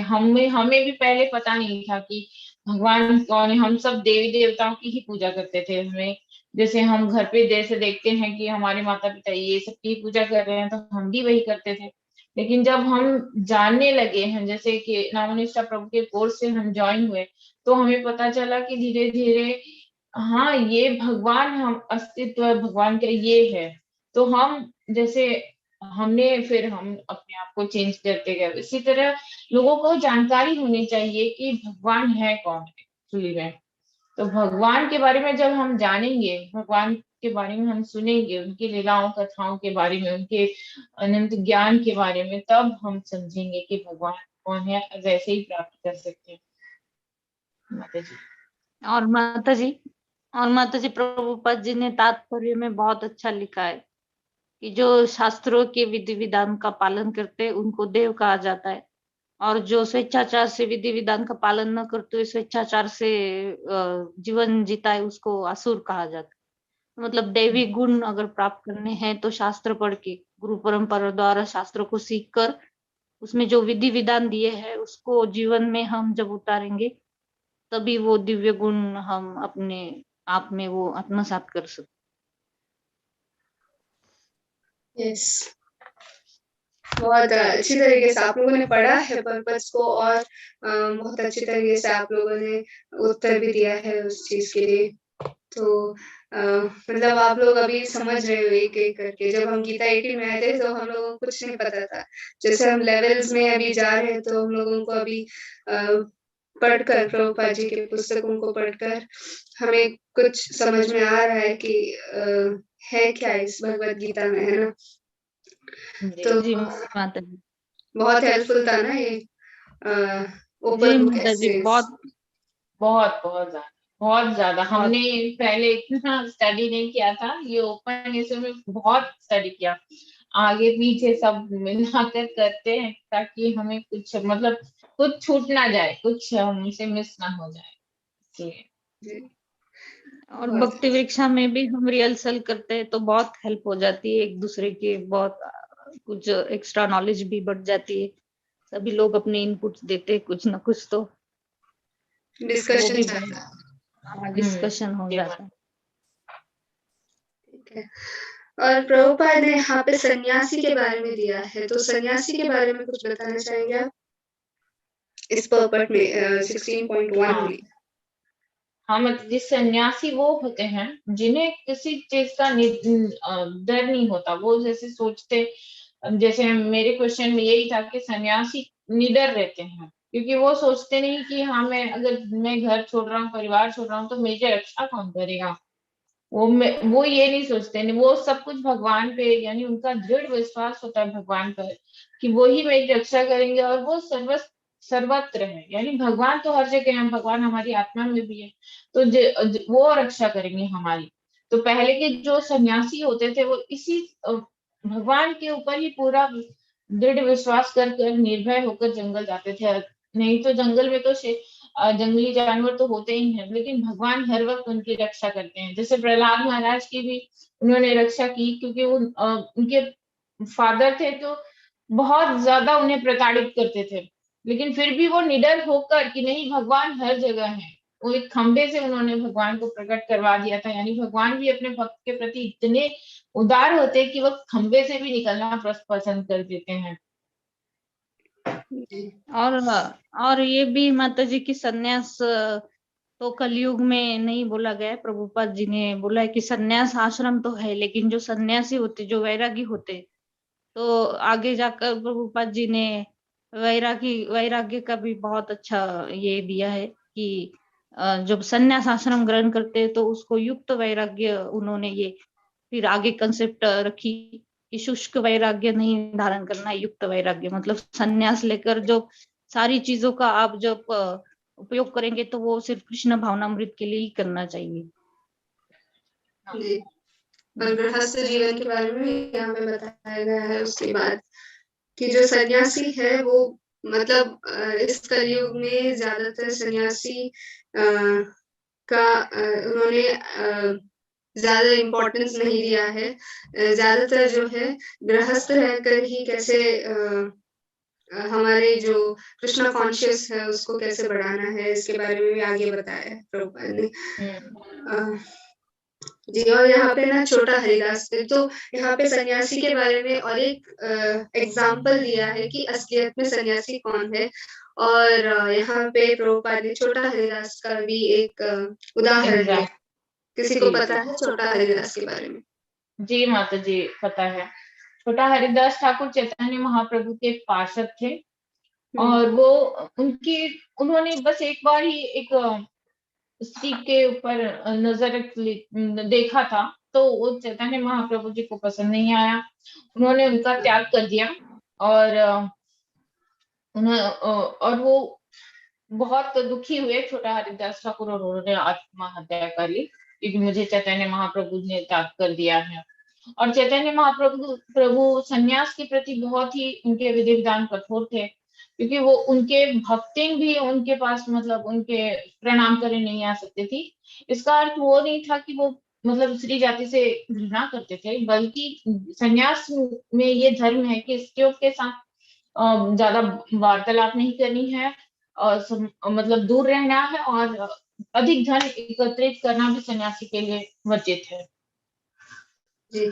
हमें भी पहले पता नहीं था कि भगवान कौन है। हम सब देवी देवताओं की ही पूजा करते थे। हमें जैसे हम घर पे जैसे देखते हैं कि हमारे माता पिता ये सब की पूजा कर रहे हैं, तो हम भी वही करते थे। लेकिन जब हम जानने लगे हैं, जैसे कि नामनिष्ठा प्रभु के कोर्स से हम ज्वाइन हुए, तो हमें पता चला कि धीरे धीरे हाँ ये भगवान, हम अस्तित्व भगवान का ये है। तो हम जैसे फिर हम अपने आप को चेंज करते गए। इसी तरह लोगों को जानकारी होनी चाहिए कि भगवान है कौन है एक्चुअली में। तो भगवान के बारे में जब हम जानेंगे, भगवान के बारे में हम सुनेंगे, उनकी लीलाओं कथाओं के बारे में, उनके अनंत ज्ञान के बारे में, तब हम समझेंगे कि भगवान कौन है, वैसे ही प्राप्त कर सकते हैं। माता जी और माता जी प्रभुपाद जी ने तात्पर्य में बहुत अच्छा लिखा है कि जो शास्त्रों के विधि विधान का पालन करते हैं उनको देव कहा जाता है, और जो स्वेच्छाचार से विधि विधान का पालन न करते हुए स्वेच्छाचार से जीवन जीता है उसको असुर कहा जाता है। मतलब दैवी गुण अगर प्राप्त करने हैं तो शास्त्र पढ़ के, गुरु परंपरा द्वारा शास्त्रों को सीख कर, उसमें जो विधि विधान दिए हैं उसको जीवन में हम जब उतारेंगे, तभी वो दिव्य गुण हम अपने आप में वो आत्मसात कर सकते। यस, बहुत अच्छी तरीके से आप लोगों ने पढ़ा है पर्पस को, और बहुत अच्छी तरीके से आप लोगों ने उत्तर भी दिया है उस चीज के लिए। तो मतलब आप लोग अभी समझ रहे हो एक एक करके। जब हम गीता 80 में आए थे तो हम लोगों को कुछ नहीं पता था। जैसे हम लेवल्स में अभी जा रहे हैं, तो हम लोगों को अभी पढ़कर, प्रभुपाद जी के पुस्तकों को पढ़कर हमें कुछ समझ में आ रहा है कि है क्या इस भगवत गीता में, है ना। तो जी माता जी, बहुत हेल्पफुल था ना ये जी ओपन बुक माता जी, एसेस। बहुत बहुत ज्यादा हमने पहले इतना स्टडी नहीं किया था। ये ओपन इसे में बहुत स्टडी किया, आगे पीछे सब मिलाकर करते हैं, ताकि हमें कुछ मतलब कुछ छूट ना जाए, कुछ हमसे मिस ना हो जाए। इसलिए और बहुत भक्ति वृक्षा में भी हम रिहर्सल करते हैं तो बहुत हेल्प हो जाती है एक दूसरे की, बहुत कुछ एक्स्ट्रा नॉलेज भी बढ़ जाती है। सभी लोग अपने इनपुट्स देते हैं कुछ ना कुछ, तो वो डिस्कशन भी चलता है। बहुत डिस्कशन हो जाता है। ठीक है। और प्रभुपाद ने यहाँ पे सन्यासी के बारे में दिया है, तो सन्यासी के बारे में कुछ बताना चाहेंगे आप इस पर्पट में 16.1 में। हाँ मतलब जिस सन्यासी वो होते हैं जिन्हें किसी चीज का डर नहीं होता। वो जैसे सोचते, जैसे मेरे क्वेश्चन में यही था कि सन्यासी निडर रहते हैं, क्योंकि वो सोचते नहीं कि हाँ मैं अगर मैं घर छोड़ रहा हूँ, परिवार छोड़ रहा हूँ, तो मेरी रक्षा कौन करेगा। वो ये नहीं सोचते, नहीं वो सब कुछ भगवान पे, यानी उनका दृढ़ विश्वास होता है भगवान पर कि वो ही मेरी रक्षा करेंगे। और वो सर्वत्र है, यानी भगवान तो हर जगह है, भगवान हमारी आत्मा में भी है, तो वो रक्षा करेंगे हमारी। तो पहले के जो सन्यासी होते थे वो इसी भगवान के ऊपर ही पूरा दृढ़ विश्वास कर निर्भय होकर जंगल जाते थे। नहीं तो जंगल में तो जंगली जानवर तो होते ही हैं, लेकिन भगवान हर वक्त उनकी रक्षा करते हैं। जैसे प्रहलाद महाराज की भी उन्होंने रक्षा की, क्योंकि वो उनके फादर थे तो बहुत ज्यादा उन्हें प्रताड़ित करते थे, लेकिन फिर भी वो निडर होकर कि नहीं भगवान हर जगह है, वो एक खंबे से उन्होंने भगवान को प्रकट करवा दिया था। यानी भगवान भी अपने भक्त के प्रति इतने उदार होते हैं कि वो खंबे से भी निकलना पसंद कर देते हैं। और ये भी माता जी की सन्यास तो कलयुग में नहीं बोला गया है। प्रभुपाद जी ने बोला है कि सन्यास आश्रम तो है, लेकिन जो सन्यासी होते, जो वैरागी होते, तो आगे जाकर प्रभुपाद जी ने वैराग्य का भी बहुत अच्छा ये दिया है कि जब सन्यास आश्रम ग्रहण करते हैं तो उसको युक्त वैराग्य उन्होंने ये फिर आगे कंसेप्ट रखी कि शुष्क वैराग्य नहीं धारण करना, युक्त वैराग्य मतलब सन्यास लेकर जो सारी चीजों का आप जब उपयोग करेंगे तो वो सिर्फ कृष्ण भावनामृत के लिए ही करना चाहिए। जी। और गृहस्थ जीवन के बारे में यहाँ पे बताया गया है उसके बाद कि जो सन्यासी है वो मतलब इस कलयुग में ज्यादातर सन्यासी का उन्होंने ज्यादा इम्पोर्टेंस नहीं दिया है। ज्यादातर जो है गृहस्थ रहकर ही कैसे हमारे जो कृष्णा कॉन्शियस है उसको कैसे बढ़ाना है, इसके बारे में भी आगे बताया है प्रभुपाद ने। जी, और यहाँ पे ना छोटा हरिदास तो यहाँ पे सन्यासी के बारे में और एक एग्जाम्पल दिया है कि असलियत में सन्यासी कौन है। और यहाँ पे प्रभुपाद ने छोटा हरिदास का भी एक उदाहरण दिया। किसी को पता है छोटा हरिदास के बारे में? जी माता जी, पता है। छोटा हरिदास ठाकुर चैतन्य महाप्रभु के पार्षद थे और वो उन्होंने बस एक बार ही एक स्त्री के ऊपर नजर देखा था, तो वो चैतन्य महाप्रभु जी को पसंद नहीं आया। उन्होंने उनका त्याग कर दिया और और वो बहुत दुखी हुए छोटा हरिदास ठाकुर और उन्होंने आत्महत्या कर ली क्योंकि मुझे चैतन्य महाप्रभु ने त्याग कर दिया है। और चैतन्य महाप्रभु सन्यास के प्रति बहुत ही उनके विधि विधान कठोर थे क्योंकि वो उनके भक्तिन भी उनके पास मतलब उनके प्रणाम करने नहीं आ सकती थी। इसका अर्थ वो नहीं था कि वो मतलब स्त्री जाति से घृणा करते थे, बल्कि सन्यास में ये धर्म है कि स्त्रियों के साथ ज्यादा वार्तालाप नहीं करनी है और मतलब दूर रहना है और अधिक धन एकत्रित करना भी सन्यासी के लिए वर्जित है। जी,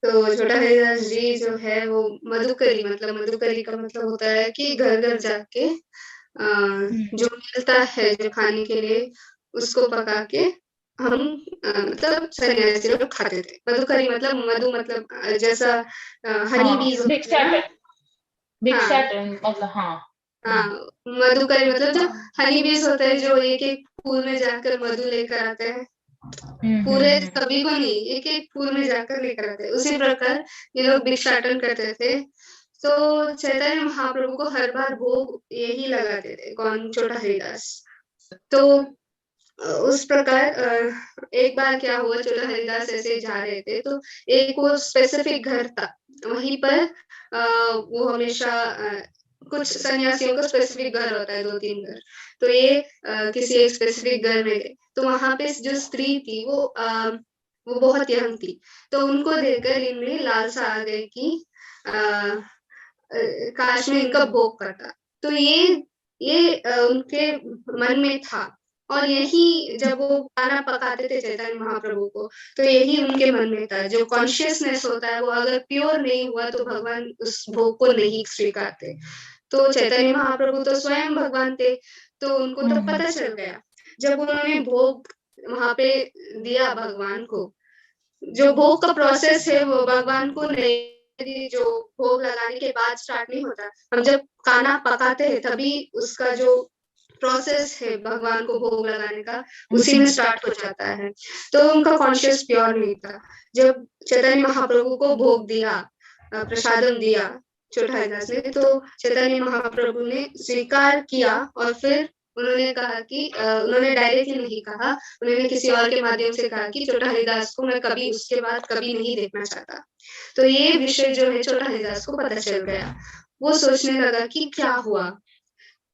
तो छोटा हरिदास जी जो है वो मधुकरी मतलब मधुकरी का मतलब होता है कि घर घर जाके जो मिलता है जो खाने के लिए उसको पका के हम मतलब सन्यासी लोग खाते थे। मधुकरी मतलब मधु मतलब जैसा हनी बीज मतलब हाँ, मधुकरी मतलब जो हनी बीज होता है जो एक एक फूल में जाकर मधु लेकर आते हैं। पूरे सभी को नहीं, एक एक फूल में जाकर लेकर आते हैं। उसी प्रकार ये लोग भिक्षाटन करते थे। तो चैतन्य महाप्रभु को हर बार भोग यही लगाते थे, कौन? छोटा हरिदास। तो उस प्रकार एक बार क्या हुआ, छोटा हरिदास ऐसे जा रहे थे तो एक वो स्पेसिफिक घर था, वहीं पर वो हमेशा कुछ सन्यासियों का स्पेसिफिक घर होता है, 2-3 घर। तो ये किसी एक स्पेसिफिक घर में गए तो वहां पे जो स्त्री थी वो बहुत यंग थी। तो उनको देखकर इनमें लालसा आ गई कि काश में इनका भोग करता। तो ये उनके मन में था और यही जब वो खाना पकाते थे चैतन्य महाप्रभु को तो यही उनके मन में था। जो कॉन्शियसनेस होता है वो अगर प्योर नहीं हुआ तो भगवान उस भोग को नहीं स्वीकारते। तो चैतन्य महाप्रभु तो स्वयं भगवान थे, तो उनको तो पता चल गया। जब उन्होंने भोग वहां पे दिया भगवान को, जो भोग का प्रोसेस है वो भगवान को नहीं, जो भोग लगाने के बाद स्टार्ट नहीं होता। हम जब खाना पकाते हैं तभी उसका जो प्रोसेस है भगवान को भोग लगाने का उसी में स्टार्ट हो जाता है। तो उनका कॉन्शियस प्योर नहीं था। जब चैतन्य महाप्रभु को भोग दिया, प्रसादम दिया छोटा हरिदास ने, तो चैतन्य महाप्रभु ने स्वीकार किया और फिर उन्होंने कहा कि उन्होंने डायरेक्टली नहीं कहा, उन्होंने किसी और के माध्यम से कहा कि छोटा हरिदास को मैं कभी उसके बाद कभी नहीं देखना चाहता। तो ये विषय जो है छोटा हरिदास को पता चल गया। वो सोचने लगा कि क्या हुआ,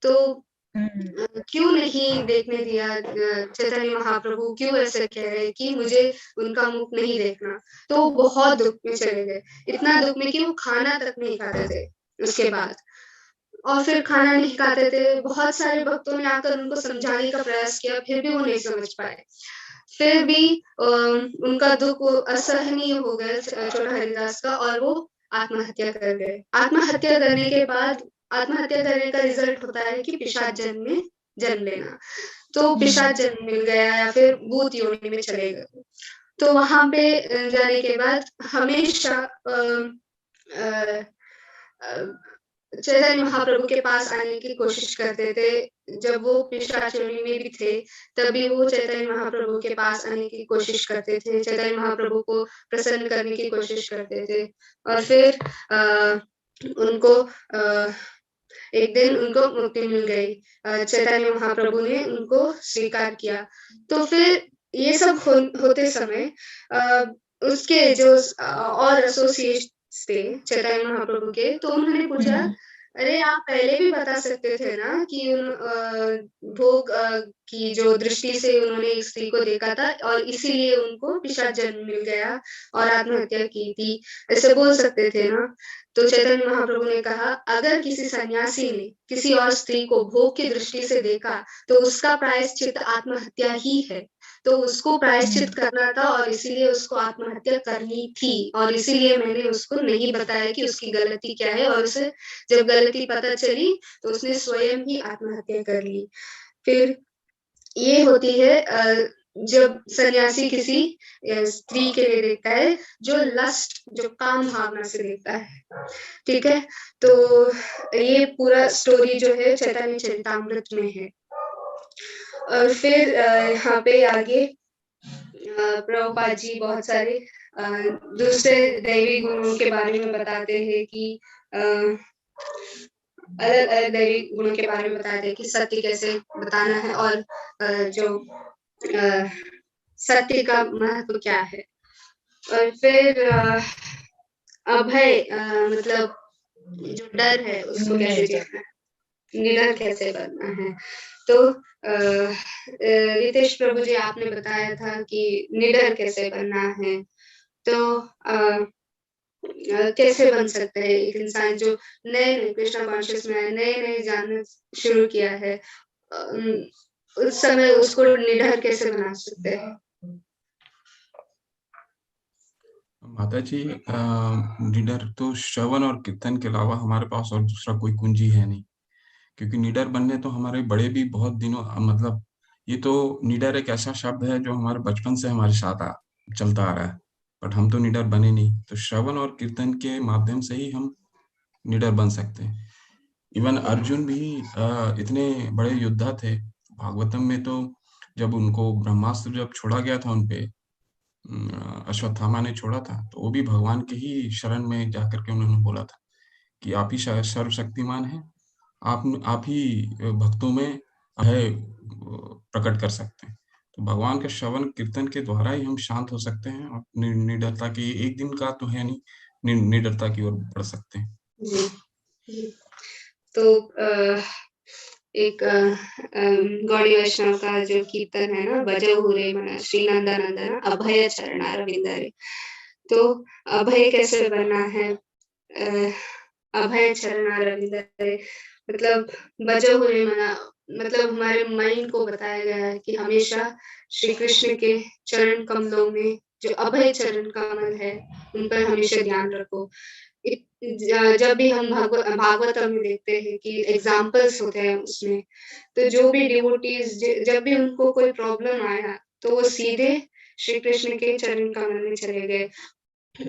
तो क्यों नहीं देखने दिया चैतन्य महाप्रभु, क्यों ऐसे कह रहे कि मुझे उनका मुख नहीं देखना। तो वो बहुत दुख में चले गए, इतना दुख में कि वो खाना तक नहीं खाते थे उसके बाद। और फिर खाना नहीं खाते थे। बहुत सारे भक्तों ने आकर उनको समझाने का प्रयास किया, फिर भी वो नहीं समझ पाए। फिर भी उनका दुःख असहनीय हो गया छोटा हरिदास का, और वो आत्महत्या कर गए। आत्महत्या करने के बाद आत्महत्या करने का रिज़ल्ट होता है कि पिशाच जन्म में जन्म लेना। तो पिशाच जन्म मिल गया या फिर भूत योनि में चले गए। तो वहाँ पे जाने के बाद हमेशा अ अ, चैतन्य महाप्रभु के पास आने की कोशिश करते थे। जब वो पिशाच योनि में भी थे, तभी वो चैतन्य महाप्रभु के पास आने की कोशिश करते थे। चैतन्य महाप्रभु को प्रसन्न करने की कोशिश करते थे। और फिर उनको एक दिन उनको मुक्ति मिल गई। चैतन्य महाप्रभु ने उनको स्वीकार किया। तो फिर ये सब होते समय उसके जो और एसोसिएट्स थे चैतन्य महाप्रभु के, तो उन्होंने पूछा, अरे आप पहले भी बता सकते थे ना कि भोग की जो दृष्टि से उन्होंने एक स्त्री को देखा था और इसीलिए उनको पिशाच जन्म मिल गया और आत्महत्या की थी, ऐसे बोल सकते थे ना। तो चैतन्य महाप्रभु ने कहा, अगर किसी सन्यासी ने किसी और स्त्री को भोग की दृष्टि से देखा, तो उसका प्रायश्चित आत्महत्या ही है। तो उसको प्रायश्चित करना था और इसीलिए उसको आत्महत्या करनी थी, और इसीलिए मैंने उसको नहीं बताया कि उसकी गलती क्या है, और उसे जब गलती पता चली तो उसने स्वयं ही आत्महत्या कर ली। फिर ये होती है जब सन्यासी किसी स्त्री के लिए देखता है, जो लस्ट, जो काम भावना से देखता है, ठीक है? तो ये पूरा स्टोरी जो है चैतन्य चरितामृत में है। और फिर यहाँ पे आगे प्रभुपाद जी बहुत सारे दूसरे दैवी गुणों के बारे में बताते हैं कि अलग-अलग दैवी गुणों के बारे में बताते हैं कि सत्य कैसे बताना है, और जो सत्य का महत्व क्या है। और फिर अभय मतलब जो डर है उसको कैसे जीतना है, निडर कैसे बनना है। तो रितेश प्रभु जी आपने बताया था कि निडर कैसे बनना है। तो कैसे बन सकते हैं एक इंसान जो नए-नए कृष्णा कॉन्शियस में है, नए-नए जानना शुरू किया है, उस समय उसको निडर कैसे बना सकते हैं? माता जी, निडर तो श्रवण और कीर्तन के अलावा हमारे पास और दूसरा कोई कुंजी है नहीं, क्योंकि निडर बनने तो हमारे बड़े भी बहुत दिनों मतलब ये तो निडर एक ऐसा शब्द है जो हमारे बचपन से हमारे साथ चलता आ रहा है, बट हम तो निडर बने नहीं। तो श्रवण और कीर्तन के माध्यम से ही हम निडर बन सकते हैं। इवन अर्जुन भी इतने बड़े योद्धा थे। भागवतम में तो जब उनको ब्रह्मास्त्र जब छोड़ा गया था उनपे, अश्वत्थामा ने छोड़ा था, तो वो भी भगवान के ही शरण में जाकर के उन्होंने बोला था कि आप ही सर्वशक्तिमान हैं, आप ही भक्तों में है प्रकट कर सकते हैं। तो भगवान के श्रवण कीर्तन के द्वारा ही हम शांत हो सकते हैं और निडरता की एक दिन का तो है नहीं, निडरता की ओर बढ़ सकते हैं। जी। तो एक गौड़ी वैष्णव का जो कीर्तन है ना, बजो हुरे मन श्री नंदनंदन अभय चरणारविंदरे। तो अभय कैसे बनना है? अभय चरणारविंदरे मतलब बजो हुरे मना, मतलब हमारे माइंड को बताया गया है कि हमेशा श्री कृष्ण के चरण कमलों में जो अभय चरण कमल है, उन पर हमेशा ध्यान रखो। जब भी हम भागवतम में देखते हैं कि एग्जाम्पल्स होते हैं उसमें, तो जो भी डिवोटीज जब भी उनको कोई प्रॉब्लम आया, तो वो सीधे श्री कृष्ण के चरण कमल में चले गए।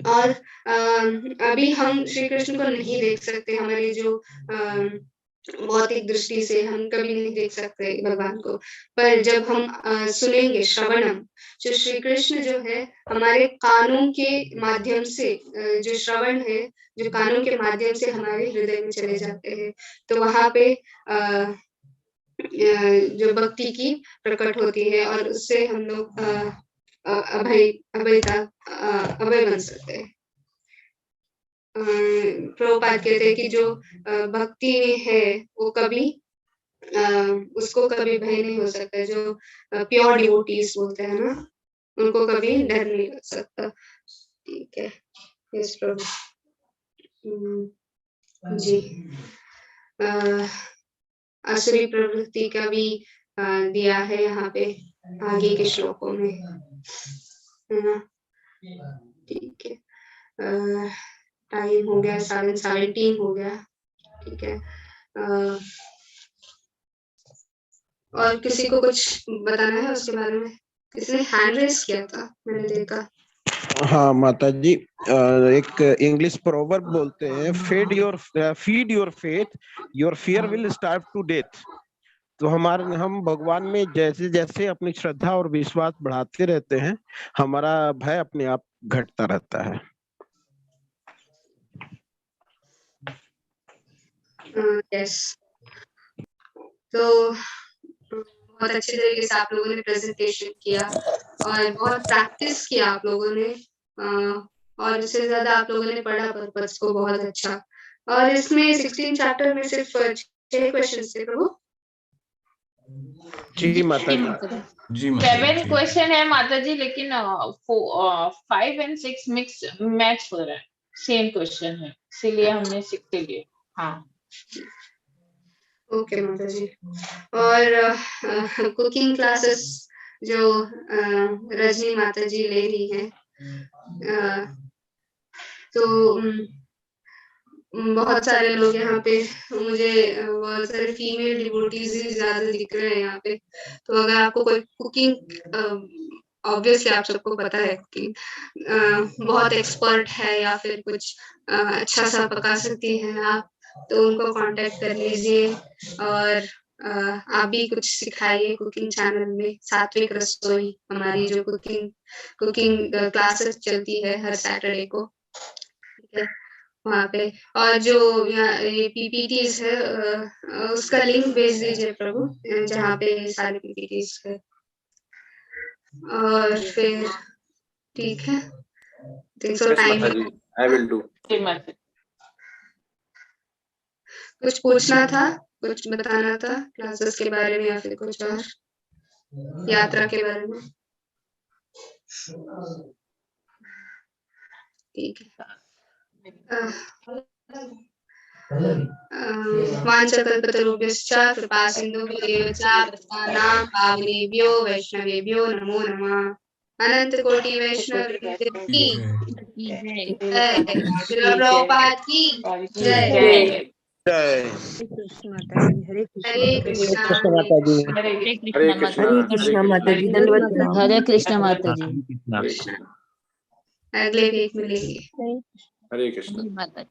और अभी हम श्री कृष्ण को नहीं देख सकते, हमारी जो भौतिक दृष्टि से हम कभी नहीं देख सकते भगवान को, पर जब हम सुनेंगे श्रवणम, जो श्री कृष्ण जो है हमारे कानों के माध्यम से, जो श्रवण है, जो कानों के माध्यम से हमारे हृदय में चले जाते हैं, तो वहाँ पे जो भक्ति की प्रकट होती है और उससे हम लोग अभय बन सकते हैं। प्रभुपाद कहते हैं कि जो भक्ति है वो कभी उसको कभी भय नहीं हो सकता। जो प्योर डिवोटीज बोलते हैं ना, उनको कभी डर नहीं लग सकता। ठीक है, यस प्रभु। जी। आसुरी प्रवृत्ति का भी दिया है यहाँ पे आगे के श्लोकों में, है ना। ठीक है, टाइम हो गया 7:17 हो गया। ठीक है, और किसी को कुछ बताना है उसके बारे में? किसने हैंड रेस किया था, मैंने देखा। हाँ माता जी, एक इंग्लिश प्रोवर्ब बोलते हैं, feed your faith, your fear will starve to death. तो हम भगवान में जैसे जैसे अपनी श्रद्धा और विश्वास बढ़ाते रहते हैं, हमारा भय अपने आप घटता रहता है। यस, तो बहुत अच्छे तरीके से आप लोगों ने प्रेजेंटेशन किया और बहुत प्रैक्टिस किया आप लोगों ने, और इससे ज्यादा आप लोगों ने पढ़ा पर्पस को बहुत अच्छा। और इसमें 16 चैप्टर में सिर्फ 6 क्वेश्चंस थे प्रभु। जी माता जी। जी माता 7 जी। क्वेश्चन है माता जी, लेकिन 5 और 6 मिक्स मैच हो रहा है, सेम क्वेश्चन है, इसीलिए हमने 6 के लिए। हाँ ओके माता जी। और कुकिंग क्लासेस जो रजनी माता जी ले रही हैं, तो बहुत सारे लोग यहाँ पे, मुझे बहुत सारे फीमेल डिवोटीज ही ज्यादा दिख रहे हैं यहाँ पे। तो अगर आपको कोई कुकिंग, ऑब्वियसली आप सबको पता है कुकिंग बहुत एक्सपर्ट है या फिर कुछ अच्छा सा पका सकती हैं आप, तो उनको कांटेक्ट कर लीजिए। और आप भी कुछ सिखाइए कुकिंग चैनल में। सात्विक रसोई हमारी जो कुकिंग क्लासेस चलती है हर सैटरडे को, ठीक है, वहाँ पे। और जो ये पीपीटीज है, उसका लिंक भेज दीजिए प्रभु, जहाँ पे सारे पीपीटीज है। और फिर ठीक है, Yes, time Mataji, I will do. कुछ पूछना था, कुछ बताना था क्लासेस के बारे में या फिर कुछ और यात्रा के बारे में? ठीक है। वाञ्छकल्पतरुभ्यश्च कृपा सिन्धुभ्येव च पतितानां पावनेभ्यो वैष्णवेभ्यो नमो नमः। अनंत कोटि वैष्णव की जय, श्रील प्रभुपाद की जय। जय। हरे कृष्ण हरे माता जी। कृष्णा। माता जी। हरे Hare Krishna. हरे कृष्णा माता जी, दंडवत प्रणाम। हरे कृष्ण माता जी। Hare Krishna. अगले वीक मिलेंगे। Hare Krishna. जी माता जी।